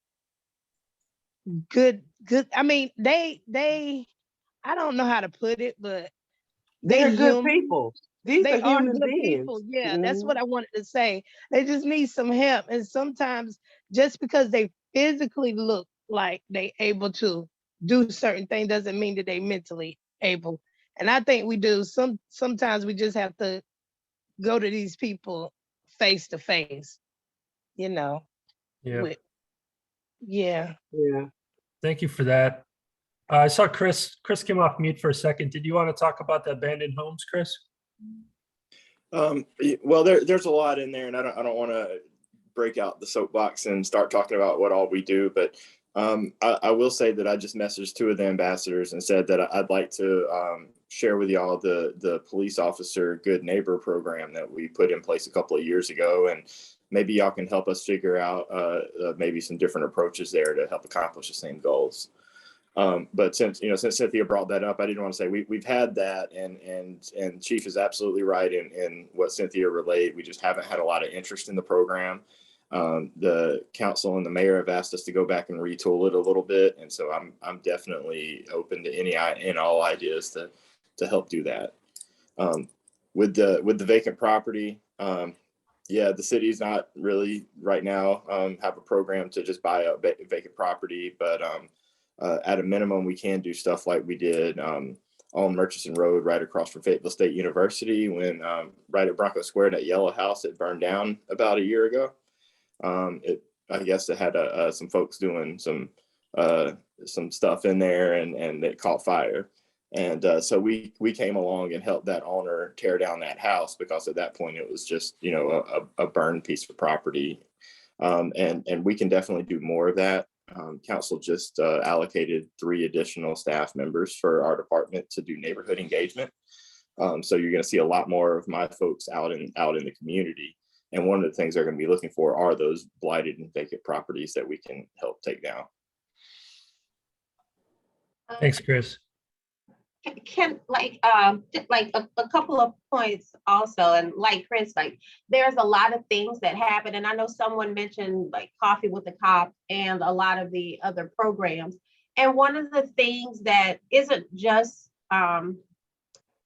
good, I mean, they, I don't know how to put it, but they're good human. people. These They are human good beings. people. Yeah, that's what I wanted to say. They just need some help. And sometimes just because they physically look like they able to do certain things doesn't mean that they mentally able. And I think we do. Sometimes we just have to go to these people face to face, Yeah. Yeah. Yeah. Thank you for that. I saw Chris came off mute for a second. Did you want to talk about the abandoned homes, Chris? Well, there's a lot in there, and I don't want to break out the soapbox and start talking about what all we do, but I will say that I just messaged 2 of the ambassadors and said that I'd like to share with y'all the police officer good neighbor program that we put in place a couple of years ago, and maybe y'all can help us figure out maybe some different approaches there to help accomplish the same goals. But since Cynthia brought that up, I didn't want to say we've had that, and Chief is absolutely right in what Cynthia relayed. We just haven't had a lot of interest in the program. The council and the mayor have asked us to go back and retool it a little bit, and so I'm definitely open to any and all ideas to help do that. With the vacant property, yeah, the city's not really right now have a program to just buy up vacant property, but at a minimum, we can do stuff like we did on Murchison Road, right across from Fayetteville State University, when right at Bronco Square, that yellow house, it burned down about a year ago. I guess it had some folks doing some stuff in there, and it caught fire. And so we came along and helped that owner tear down that house, because at that point it was just, a burned piece of property. And we can definitely do more of that. Council just allocated 3 additional staff members for our department to do neighborhood engagement. So you're going to see a lot more of my folks out in the community. And one of the things they're going to be looking for are those blighted and vacant properties that we can help take down. Thanks, Chris. Can a couple of points also, and like Chris, there's a lot of things that happen, and I know someone mentioned like Coffee with the Cop and a lot of the other programs, and one of the things that isn't just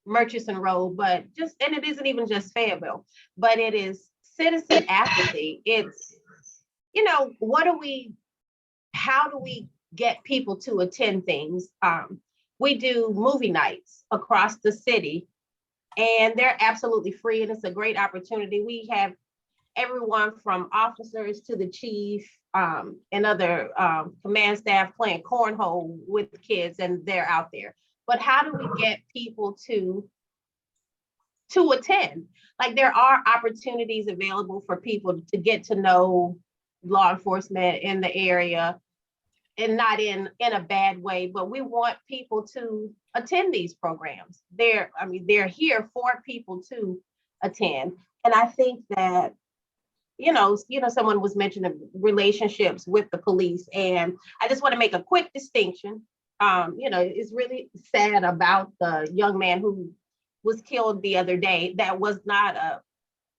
Murchison Road, but and it isn't even just Fayetteville, but it is citizen apathy. It's how do we get people to attend things? We do movie nights across the city, and they're absolutely free, and it's a great opportunity. We have everyone from officers to the chief and other command staff playing cornhole with the kids, and they're out there. But how do we get people to attend? Like, there are opportunities available for people to get to know law enforcement in the area, and not in a bad way, but we want people to attend these programs. They're here for people to attend. And I think that, someone was mentioning relationships with the police, and I just want to make a quick distinction. It's really sad about the young man who was killed the other day. That was not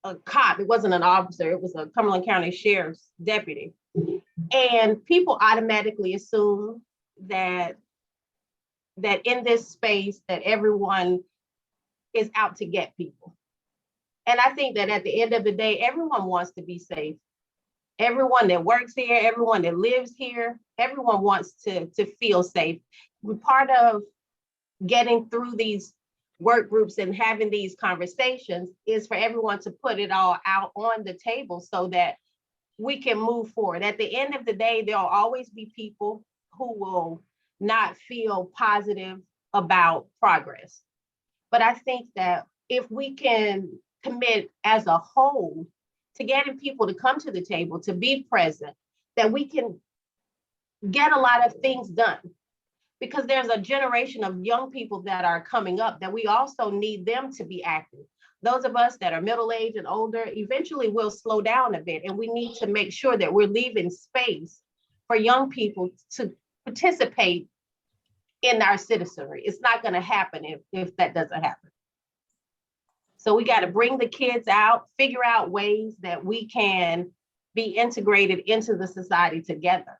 a cop. It wasn't an officer. It was a Cumberland County Sheriff's deputy. And people automatically assume that in this space that everyone is out to get people. And I think that at the end of the day, everyone wants to be safe. Everyone that works here, everyone that lives here, everyone wants to feel safe. Part of getting through these work groups and having these conversations is for everyone to put it all out on the table so that we can move forward. At the end of the day, there'll always be people who will not feel positive about progress. But I think that if we can commit as a whole to getting people to come to the table, to be present, that we can get a lot of things done. Because there's a generation of young people that are coming up that we also need them to be active. Those of us that are middle-aged and older, eventually will slow down a bit, and we need to make sure that we're leaving space for young people to participate in our citizenry. It's not going to happen if that doesn't happen. So we got to bring the kids out, figure out ways that we can be integrated into the society together.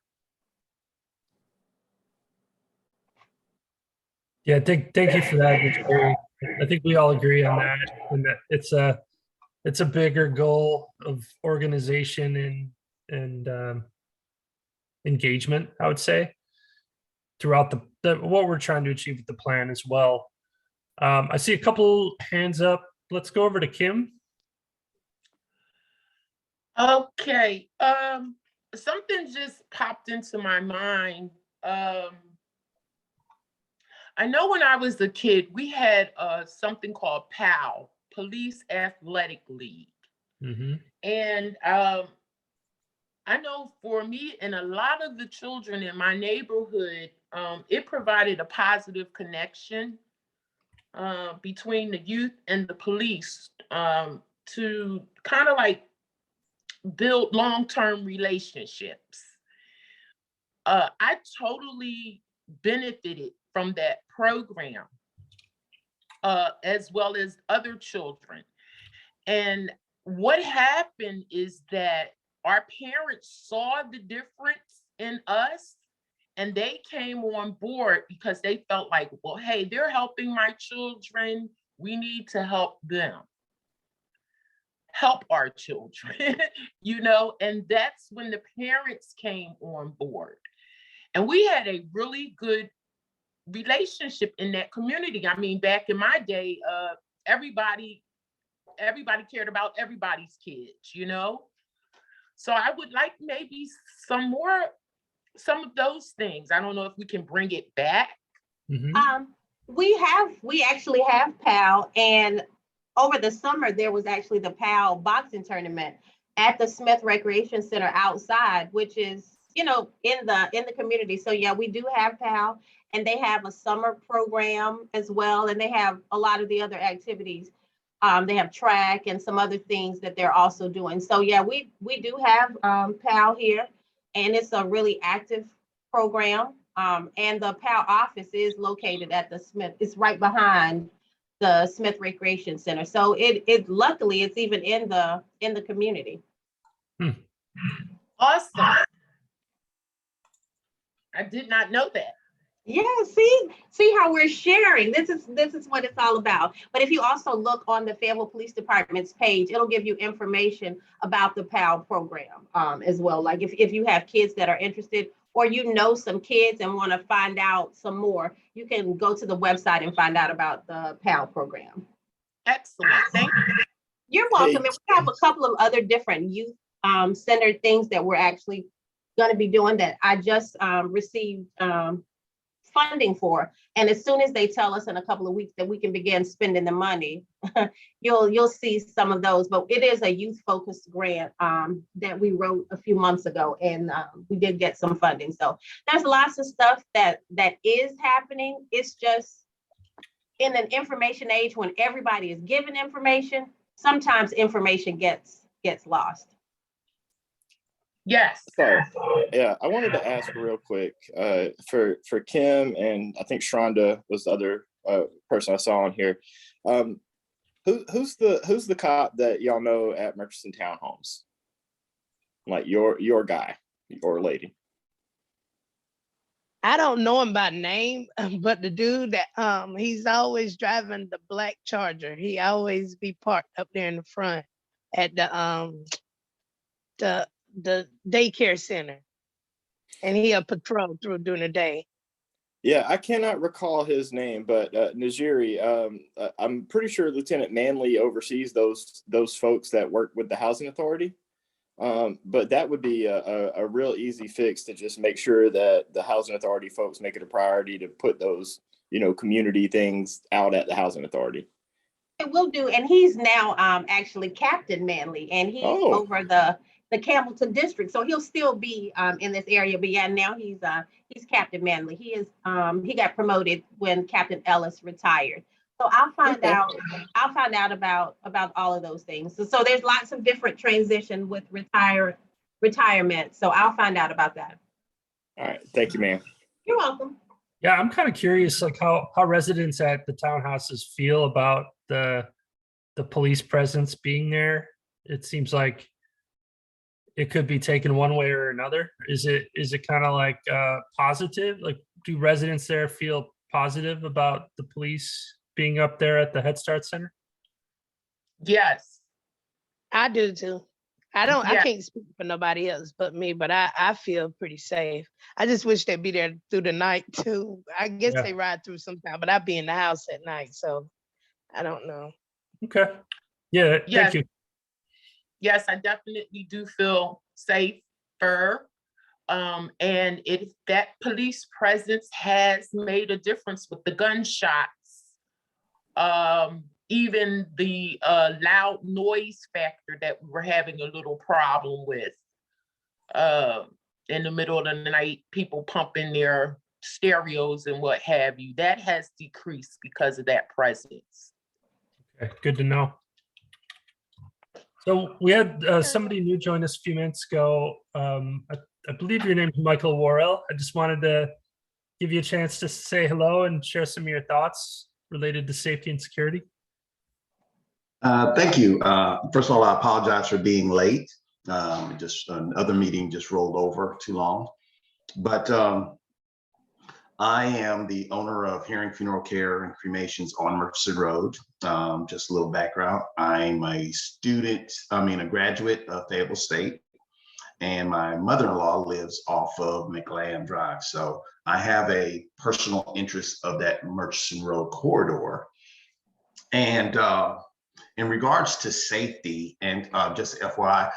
Yeah, thank you for that, Victoria. I think we all agree on that, and that it's a bigger goal of organization and engagement, I would say, throughout what we're trying to achieve with the plan as well. I see a couple hands up. Let's go over to Kim. Okay. something just popped into my mind. I know when I was a kid, we had something called PAL, Police Athletic League. And I know for me and a lot of the children in my neighborhood, it provided a positive connection between the youth and the police to kind of like build long-term relationships. I totally benefited from that program, as well as other children. And what happened is that our parents saw the difference in us and they came on board because they felt like, well, hey, they're helping my children. We need to help them. Help our children, you know, and that's when the parents came on board. And we had a really good relationship in that community. I mean, back in my day, everybody cared about everybody's kids, you know? So I would like maybe some of those things. I don't know if we can bring it back. We actually have PAL, and over the summer there was actually the PAL boxing tournament at the Smith Recreation Center outside, which is, you know, in the community. So yeah, we do have PAL, and they have a summer program as well, and they have a lot of the other activities. They have track and some other things that they're also doing. So yeah, we do have PAL here, and it's a really active program. And the PAL office is located at the Smith. It's right behind the Smith Recreation Center. So it luckily it's even in the community. Awesome. I did not know that. Yeah, see how we're sharing. This is what it's all about. But if you also look on the Fayetteville Police Department's page, it'll give you information about the PAL program as well. Like if you have kids that are interested, or you know some kids and want to find out some more, you can go to the website and find out about the PAL program. Excellent. Thank you. You're welcome. And we have a couple of other different youth centered things that we're actually going to be doing that I just received funding for. And as soon as they tell us in a couple of weeks that we can begin spending the money, you'll see some of those. But it is a youth focused grant that we wrote a few months ago, and we did get some funding. So there's lots of stuff that is happening. It's just in an information age when everybody is given information, sometimes information gets lost. Yes. So, yeah, I wanted to ask real quick for Kim, and I think Sharonda was the other person I saw on here. Who's the cop that y'all know at Murchison Townhomes? Like your guy or lady? I don't know him by name, but the dude that he's always driving the black Charger. He always be parked up there in the front at the daycare center, and he'll patrol through during the day. Yeah, I cannot recall his name, but Najiri, I'm pretty sure Lieutenant Manley oversees those folks that work with the housing authority. But that would be a real easy fix to just make sure that the housing authority folks make it a priority to put those, community things out at the housing authority. It will do, and he's now actually Captain Manley, and he's over the Campbellton district, so he'll still be in this area. But yeah, now he's Captain Manley. He got promoted when Captain Ellis retired. So I'll find out about all of those things. So there's lots of different transition with retirement. So I'll find out about that. All right, thank you, ma'am. You're welcome. Yeah, I'm kind of curious, like how residents at the townhouses feel about the police presence being there. It seems like it could be taken one way or another. Is it kind of like positive? Like, do residents there feel positive about the police being up there at the Head Start Center? Yes, I do too. I can't speak for nobody else but me, but I feel pretty safe. I just wish they'd be there through the night too. I guess they ride through sometime, but I'd be in the house at night, so I don't know. Okay. Yeah, yes. Thank you. Yes, I definitely do feel safe. fur. And that police presence has made a difference with the gunshots. Even the loud noise factor that we were having a little problem with. In the middle of the night, people pumping their stereos and what have you, that has decreased because of that presence. Okay, good to know. So we had somebody new join us a few minutes ago. I believe your name is Michael Worrell. I just wanted to give you a chance to say hello and share some of your thoughts related to safety and security. Thank you. First of all, I apologize for being late. Just another meeting just rolled over too long. But I am the owner of Hearing Funeral Care and Cremations on Murchison Road. Just a little background. I'm a graduate of Fayetteville State, and my mother-in-law lives off of McLean Drive. So I have a personal interest of that Murchison Road corridor. And in regards to safety, and just FYI,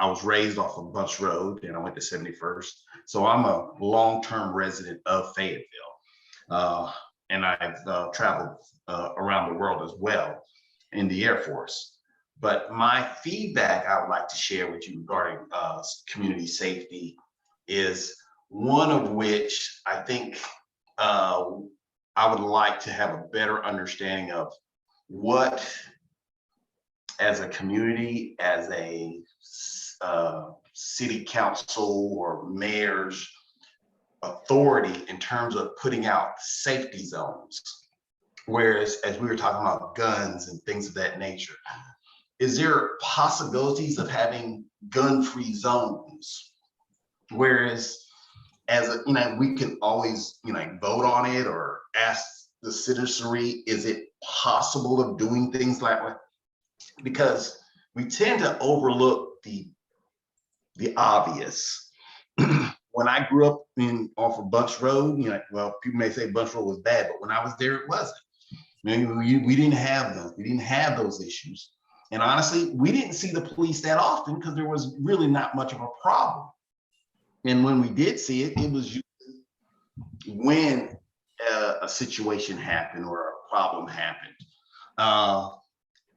I was raised off of Bunch Road and I went to 71st. So I'm a long-term resident of Fayetteville. And I've traveled around the world as well in the Air Force. But my feedback I would like to share with you regarding community safety is one of which I think I would like to have a better understanding of what, as a community, as a city council or mayor's authority in terms of putting out safety zones. Whereas, as we were talking about guns and things of that nature, is there possibilities of having gun-free zones? Whereas, we can always, vote on it or ask the citizenry, is it possible of doing things like that? Because we tend to overlook the obvious. When I grew up off of Bunch Road, well, people may say Bunch Road was bad, but when I was there, it wasn't. We didn't have them. We didn't have those issues. And honestly, we didn't see the police that often because there was really not much of a problem. And when we did see it, it was usually when a situation happened or a problem happened.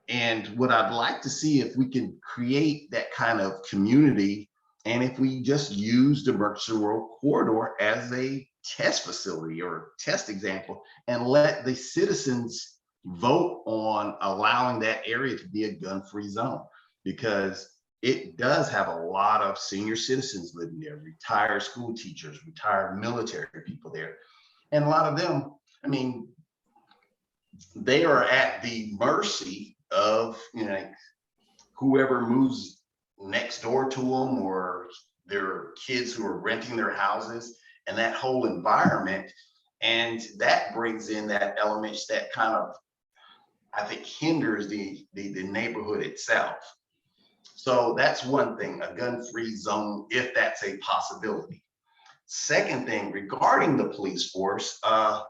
And what I'd like to see, if we can create that kind of community, and if we just use the Murchison Road corridor as a test facility or test example, and let the citizens vote on allowing that area to be a gun-free zone, because it does have a lot of senior citizens living there, retired school teachers, retired military people there. And a lot of them, they are at the mercy of whoever moves next door to them, or their kids who are renting their houses, and that whole environment. And that brings in that element that kind of, I think, hinders the neighborhood itself. So that's one thing, a gun-free zone, if that's a possibility. Second thing, regarding the police force, I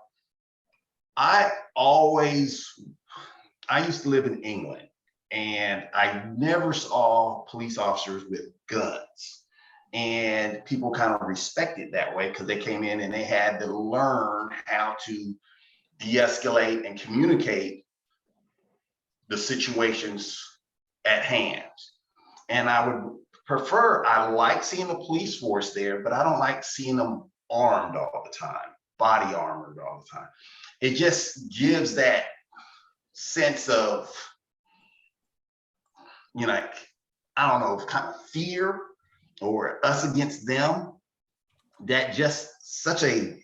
used to live in England, and I never saw police officers with guns. And people kind of respect it that way because they came in and they had to learn how to de-escalate and communicate the situations at hand. And I would prefer, I like seeing the police force there, but I don't like seeing them armed all the time, body armored all the time. It just gives that sense of, I don't know, kind of fear or us against them, that just such a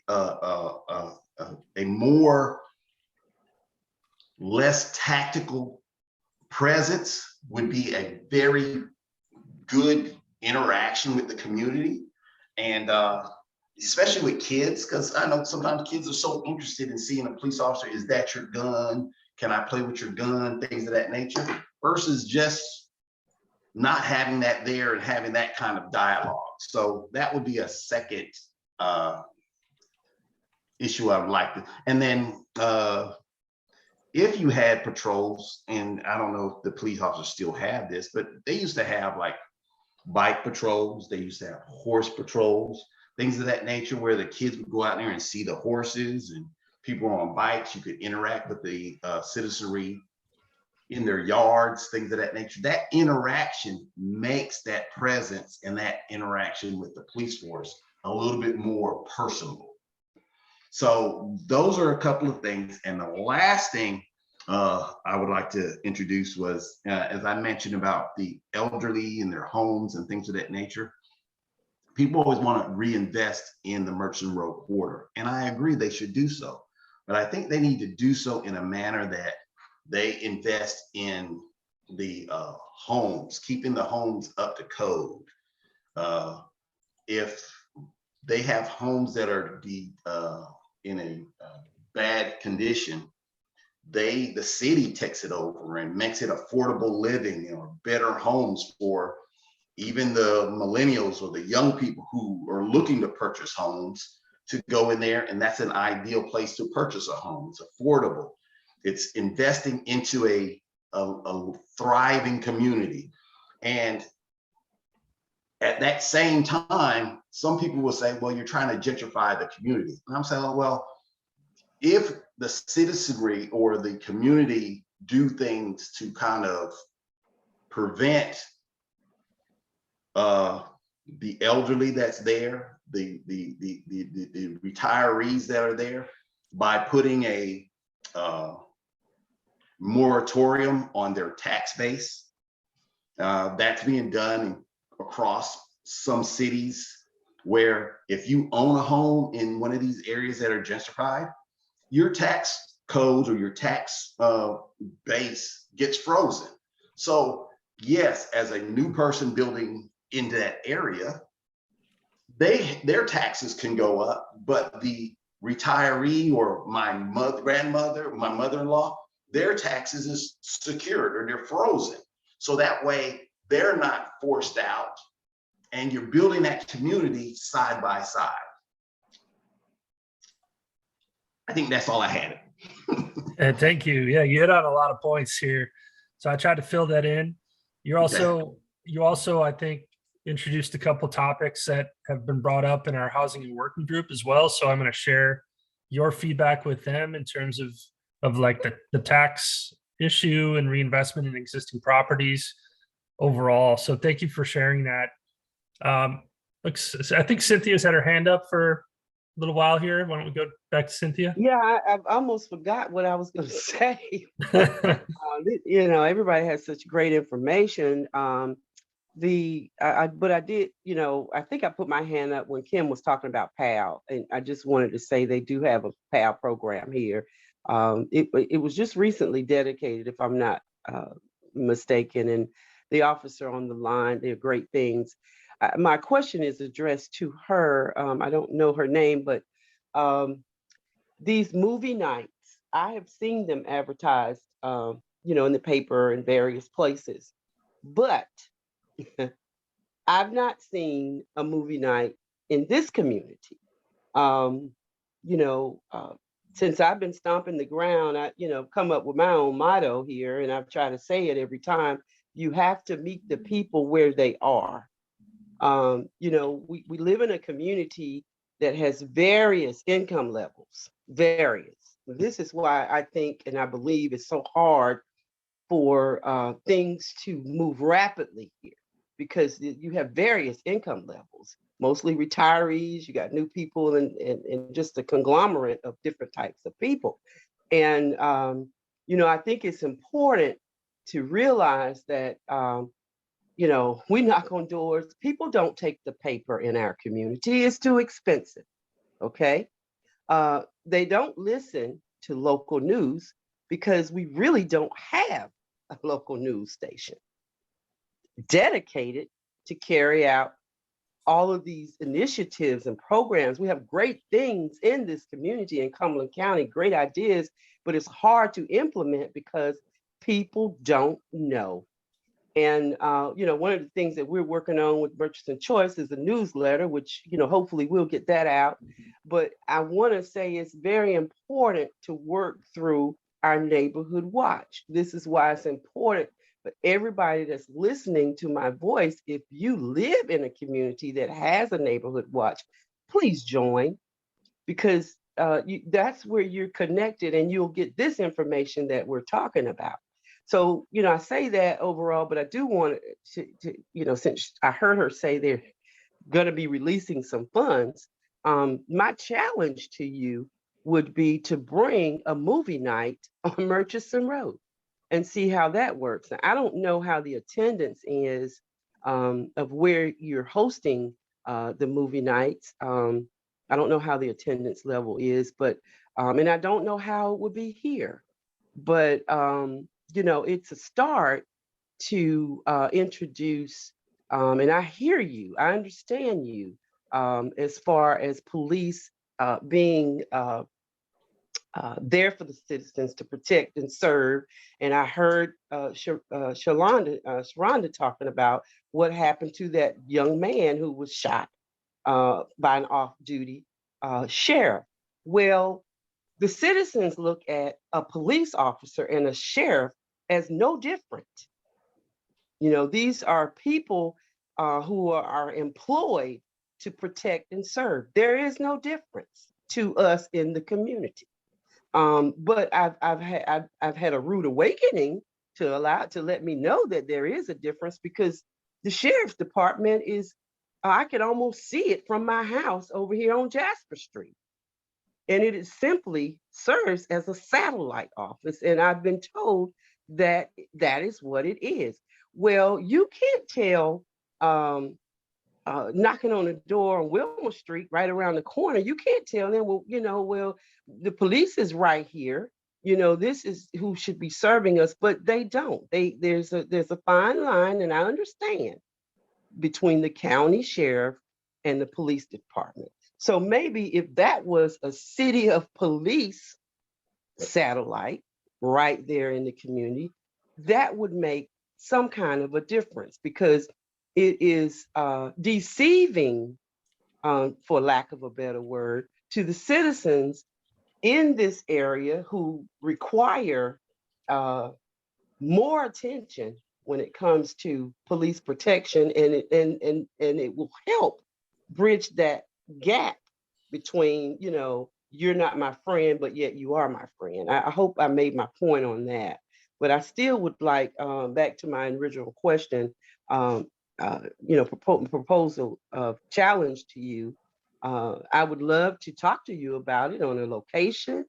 more less tactical presence would be a very good interaction with the community. And especially with kids, because I know sometimes kids are so interested in seeing a police officer. Is that your gun? Can I play with your gun? Things of that nature, versus just not having that there and having that kind of dialogue. So that would be a second issue I would like to. And then if you had patrols, and I don't know if the police officers still have this, but they used to have like bike patrols. They used to have horse patrols, things of that nature, where the kids would go out there and see the horses and people on bikes. You could interact with the citizenry in their yards, things of that nature. That interaction makes that presence and that interaction with the police force a little bit more personable. So those are a couple of things. And the last thing I would like to introduce was, as I mentioned about the elderly and their homes and things of that nature, people always want to reinvest in the Murchison Road corridor. And I agree they should do so. But I think they need to do so in a manner that they invest in the homes, keeping the homes up to code. If they have homes that are in a bad condition, the city takes it over and makes it affordable living or better homes for even the millennials or the young people who are looking to purchase homes to go in there. And that's an ideal place to purchase a home. It's affordable. It's investing into a thriving community. And at that same time, some people will say, well, you're trying to gentrify the community. And I'm saying, well, if the citizenry or the community do things to kind of prevent the elderly that's there, the retirees that are there, by putting a moratorium on their tax base. That's being done across some cities, where if you own a home in one of these areas that are gentrified, your tax codes or your tax base gets frozen. So yes, as a new person building into that area, their taxes can go up, but the retiree or my grandmother, my mother-in-law, their taxes is secured or they're frozen. So that way they're not forced out, and you're building that community side by side. I think that's all I had. And thank you. Yeah, you hit on a lot of points here. So I tried to fill that in. You also, I think, introduced a couple topics that have been brought up in our housing and working group as well. So I'm going to share your feedback with them in terms of like the tax issue and reinvestment in existing properties overall. So thank you for sharing that. I think Cynthia's had her hand up for a little while here. Why don't we go back to Cynthia? Yeah, I almost forgot what I was going to say. Everybody has such great information. But I did, I think I put my hand up when Kim was talking about PAL, and I just wanted to say they do have a PAL program here. It was just recently dedicated, if I'm not mistaken, and the officer on the line, they're great things. My question is addressed to her. I don't know her name, but these movie nights, I have seen them advertised, in the paper and various places, but I've not seen a movie night in this community. Since I've been stomping the ground, I, come up with my own motto here, and I've tried to say it every time. You have to meet the people where they are. We live in a community that has various income levels, various. This is why I think and I believe it's so hard for things to move rapidly here, because you have various income levels, mostly retirees, you got new people, and just a conglomerate of different types of people. And, I think it's important to realize that, we knock on doors. People don't take the paper in our community. It's too expensive, okay? They don't listen to local news because we really don't have a local news station dedicated to carry out all of these initiatives and programs. We have great things in this community in Cumberland County, great ideas, but it's hard to implement because people don't know. And, one of the things that we're working on with Murchison Choice is a newsletter, which, hopefully we'll get that out. But I want to say it's very important to work through our neighborhood watch. This is why it's important But everybody that's listening to my voice, if you live in a community that has a neighborhood watch, please join, because that's where you're connected and you'll get this information that we're talking about. So, I say that overall, but I do want to, since I heard her say they're going to be releasing some funds, my challenge to you would be to bring a movie night on Murchison Road and see how that works. Now, I don't know how the attendance is of where you're hosting the movie nights. I don't know how the attendance level is, but and I don't know how it would be here. But it's a start to introduce, and I hear you, I understand you, as far as police being there for the citizens to protect and serve. And I heard Sharonda talking about what happened to that young man who was shot by an off-duty sheriff. Well, the citizens look at a police officer and a sheriff as no different. These are people who are employed to protect and serve. There is no difference to us in the community. But I've had a rude awakening to let me know that there is a difference, because the sheriff's department is, I could almost see it from my house over here on Jasper Street. And it is simply serves as a satellite office. And I've been told that that is what it is. Well, you can't tell knocking on the door on Wilma Street right around the corner. You can't tell them, well, the police is right here. This is who should be serving us, but they don't. There's a fine line, and I understand, between the county sheriff and the police department. So maybe if that was a city of police satellite right there in the community, that would make some kind of a difference, because it is deceiving, for lack of a better word, to the citizens in this area who require more attention when it comes to police protection, and it will help bridge that gap between, you're not my friend, but yet you are my friend. I hope I made my point on that. But I still would like, back to my original question, proposal of challenge to you. I would love to talk to you about it on a location.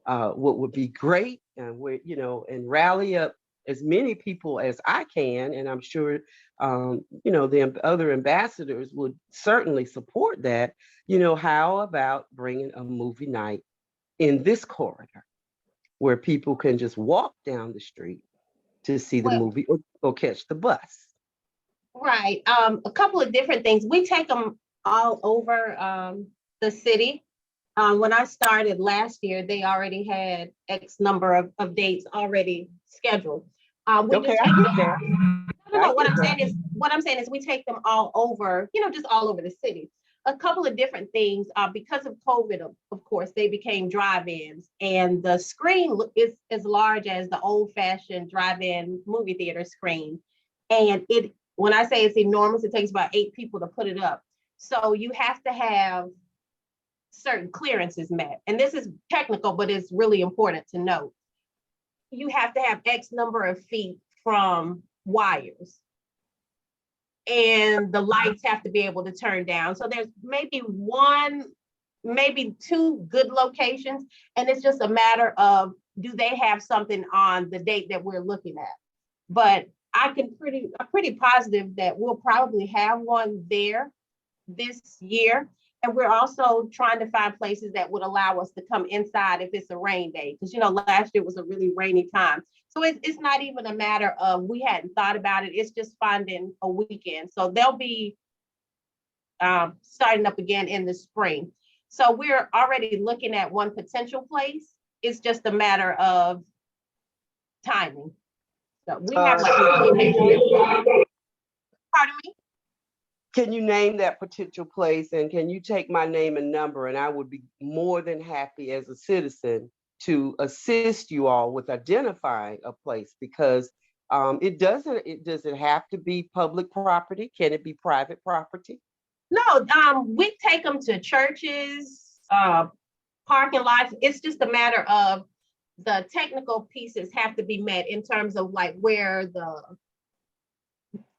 What would be great, and where, and rally up as many people as I can. And I'm sure, the other ambassadors would certainly support that. How about bringing a movie night in this corridor where people can just walk down the street to see the movie or catch the bus? Right. A couple of different things. We take them all over the city. When I started last year, they already had X number of dates already scheduled. Okay, I get that. No, what I'm saying is we take them all over, just all over the city. A couple of different things. Because of COVID, of course, they became drive-ins, and the screen is as large as the old-fashioned drive-in movie theater screen. And when I say it's enormous, it takes about 8 people to put it up. So you have to have certain clearances met. And this is technical, but it's really important to note. You have to have X number of feet from wires, and the lights have to be able to turn down. So there's maybe 2 good locations, and it's just a matter of, do they have something on the date that we're looking at? But I'm pretty positive that we'll probably have one there this year. And we're also trying to find places that would allow us to come inside if it's a rain day. Because, last year was a really rainy time. So it's not even a matter of we hadn't thought about it. It's just finding a weekend. So they'll be starting up again in the spring. So we're already looking at one potential place. It's just a matter of timing. So we have pardon me? Can you name that potential place, and can you take my name and number, and I would be more than happy as a citizen to assist you all with identifying a place, because Does it have to be public property? Can it be private property? No, we take them to churches, parking lots. It's just a matter of the technical pieces have to be met in terms of like where the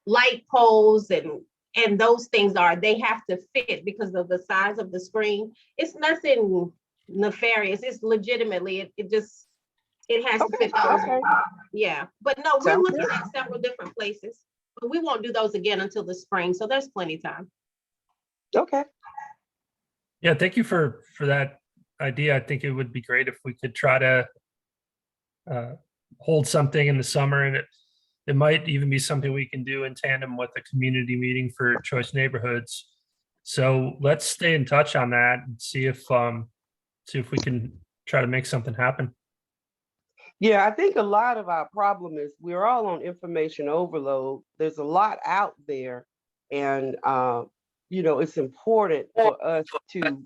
light poles and those things are. They have to fit because of the size of the screen. It's nothing nefarious. It's legitimately, it has to fit those. Okay. Yeah, but no, we're Sounds looking good. at several different places, but we won't do those again until the spring. So there's plenty of time. Okay. Yeah, thank you for that idea. I think it would be great if we could try to hold something in the summer, and it might even be something we can do in tandem with a community meeting for choice neighborhoods. So let's stay in touch on that and see if we can try to make something happen. Yeah, I think a lot of our problem is we're all on information overload. There's a lot out there, and it's important for us to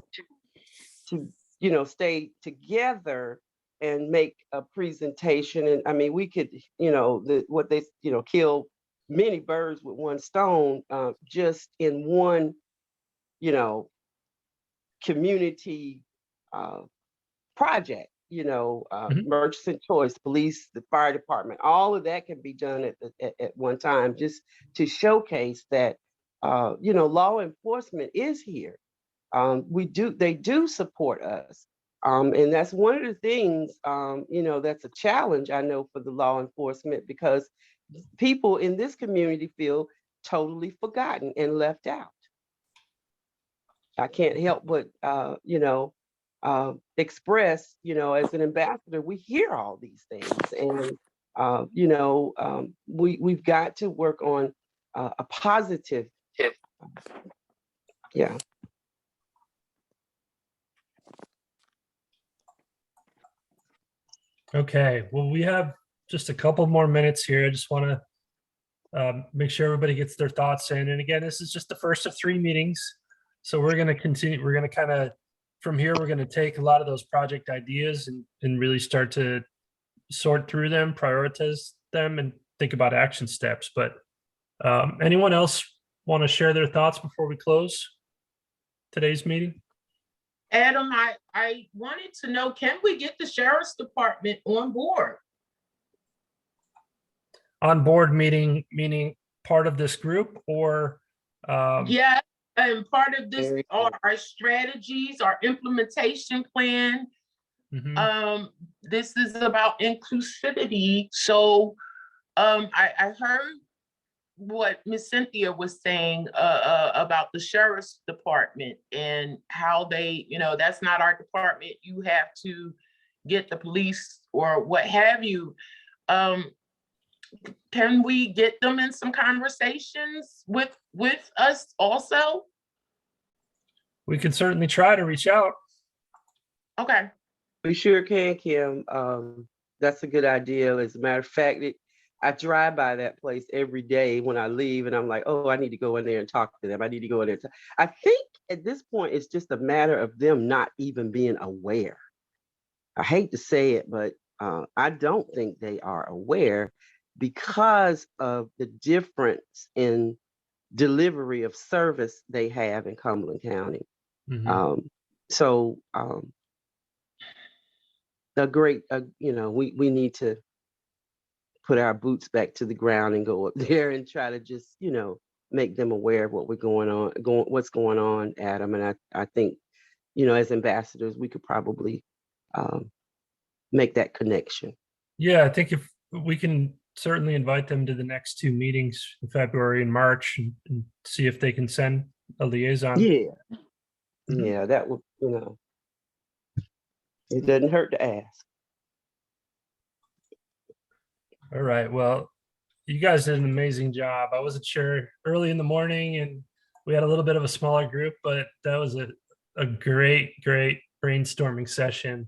stay together and make a presentation. And I mean, we could, kill many birds with one stone, just in one, community project. Murchison Choice, police, the fire department, all of that can be done at one time, just to showcase that law enforcement is here. They do support us. And that's one of the things, that's a challenge, I know, for the law enforcement, because people in this community feel totally forgotten and left out. I can't help but, express, as an ambassador, we hear all these things, and, we've got to work on a positive. Yeah. Okay, well, we have just a couple more minutes here. I just want to make sure everybody gets their thoughts in. And again, this is just the first of 3 meetings. So we're going to continue. We're going to kind of, from here, we're going to take a lot of those project ideas and really start to sort through them, prioritize them, and think about action steps. But anyone else want to share their thoughts before we close today's meeting? Adam, I wanted to know, can we get the sheriff's department on board? On board meaning part of this group, or Yeah, and part of this Very are good. our strategies, our implementation plan. mhm. This is about inclusivity. So I heard what Miss Cynthia was saying about the sheriff's department and how they, that's not our department. You have to get the police or what have you. Can we get them in some conversations with us also? We can certainly try to reach out. Okay. We sure can, Kim. That's a good idea. As a matter of fact, I drive by that place every day when I leave, and I'm like, oh, I need to go in there and talk to them. I need to go in there. I think at this point, it's just a matter of them not even being aware. I hate to say it, but I don't think they are aware because of the difference in delivery of service they have in Cumberland County. Mhm. We need to put our boots back to the ground and go up there and try to just, make them aware of what's going on, Adam. And I think, as ambassadors, we could probably make that connection. Yeah, I think if we can certainly invite them to the next 2 meetings in February and March, and see if they can send a liaison. Yeah. Mhm. Yeah, that would, it doesn't hurt to ask. All right. Well, you guys did an amazing job. I wasn't sure early in the morning, and we had a little bit of a smaller group, but that was a great brainstorming session.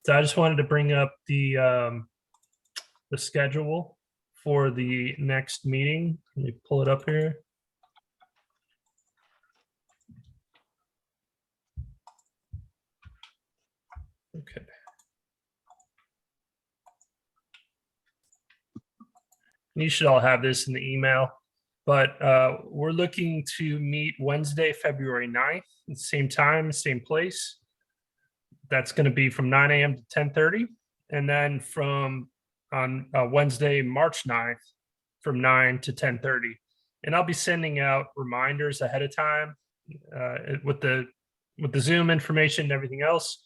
So I just wanted to bring up the schedule for the next meeting. Let me pull it up here. Okay. You should all have this in the email, but we're looking to meet Wednesday, February 9th, same time, same place. That's going to be from 9 a.m. to 10:30. And then from on Wednesday, March 9th, from 9 to 10:30. And I'll be sending out reminders ahead of time with the Zoom information and everything else.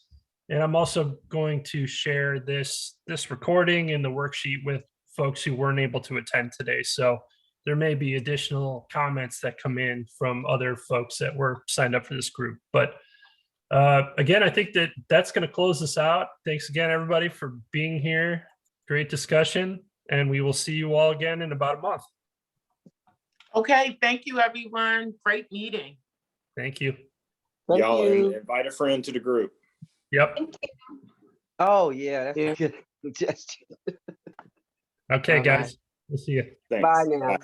And I'm also going to share this recording and the worksheet with folks who weren't able to attend today. So there may be additional comments that come in from other folks that were signed up for this group. But again, I think that's going to close this out. Thanks again, everybody, for being here. Great discussion. And we will see you all again in about a month. Okay, thank you, everyone. Great meeting. Thank you. Thank Y'all you. invite a friend to the group. Yep. Oh, yeah, that's Yeah. a good suggestion. Okay, All guys. right. We'll see you. Thanks. Bye now. Bye.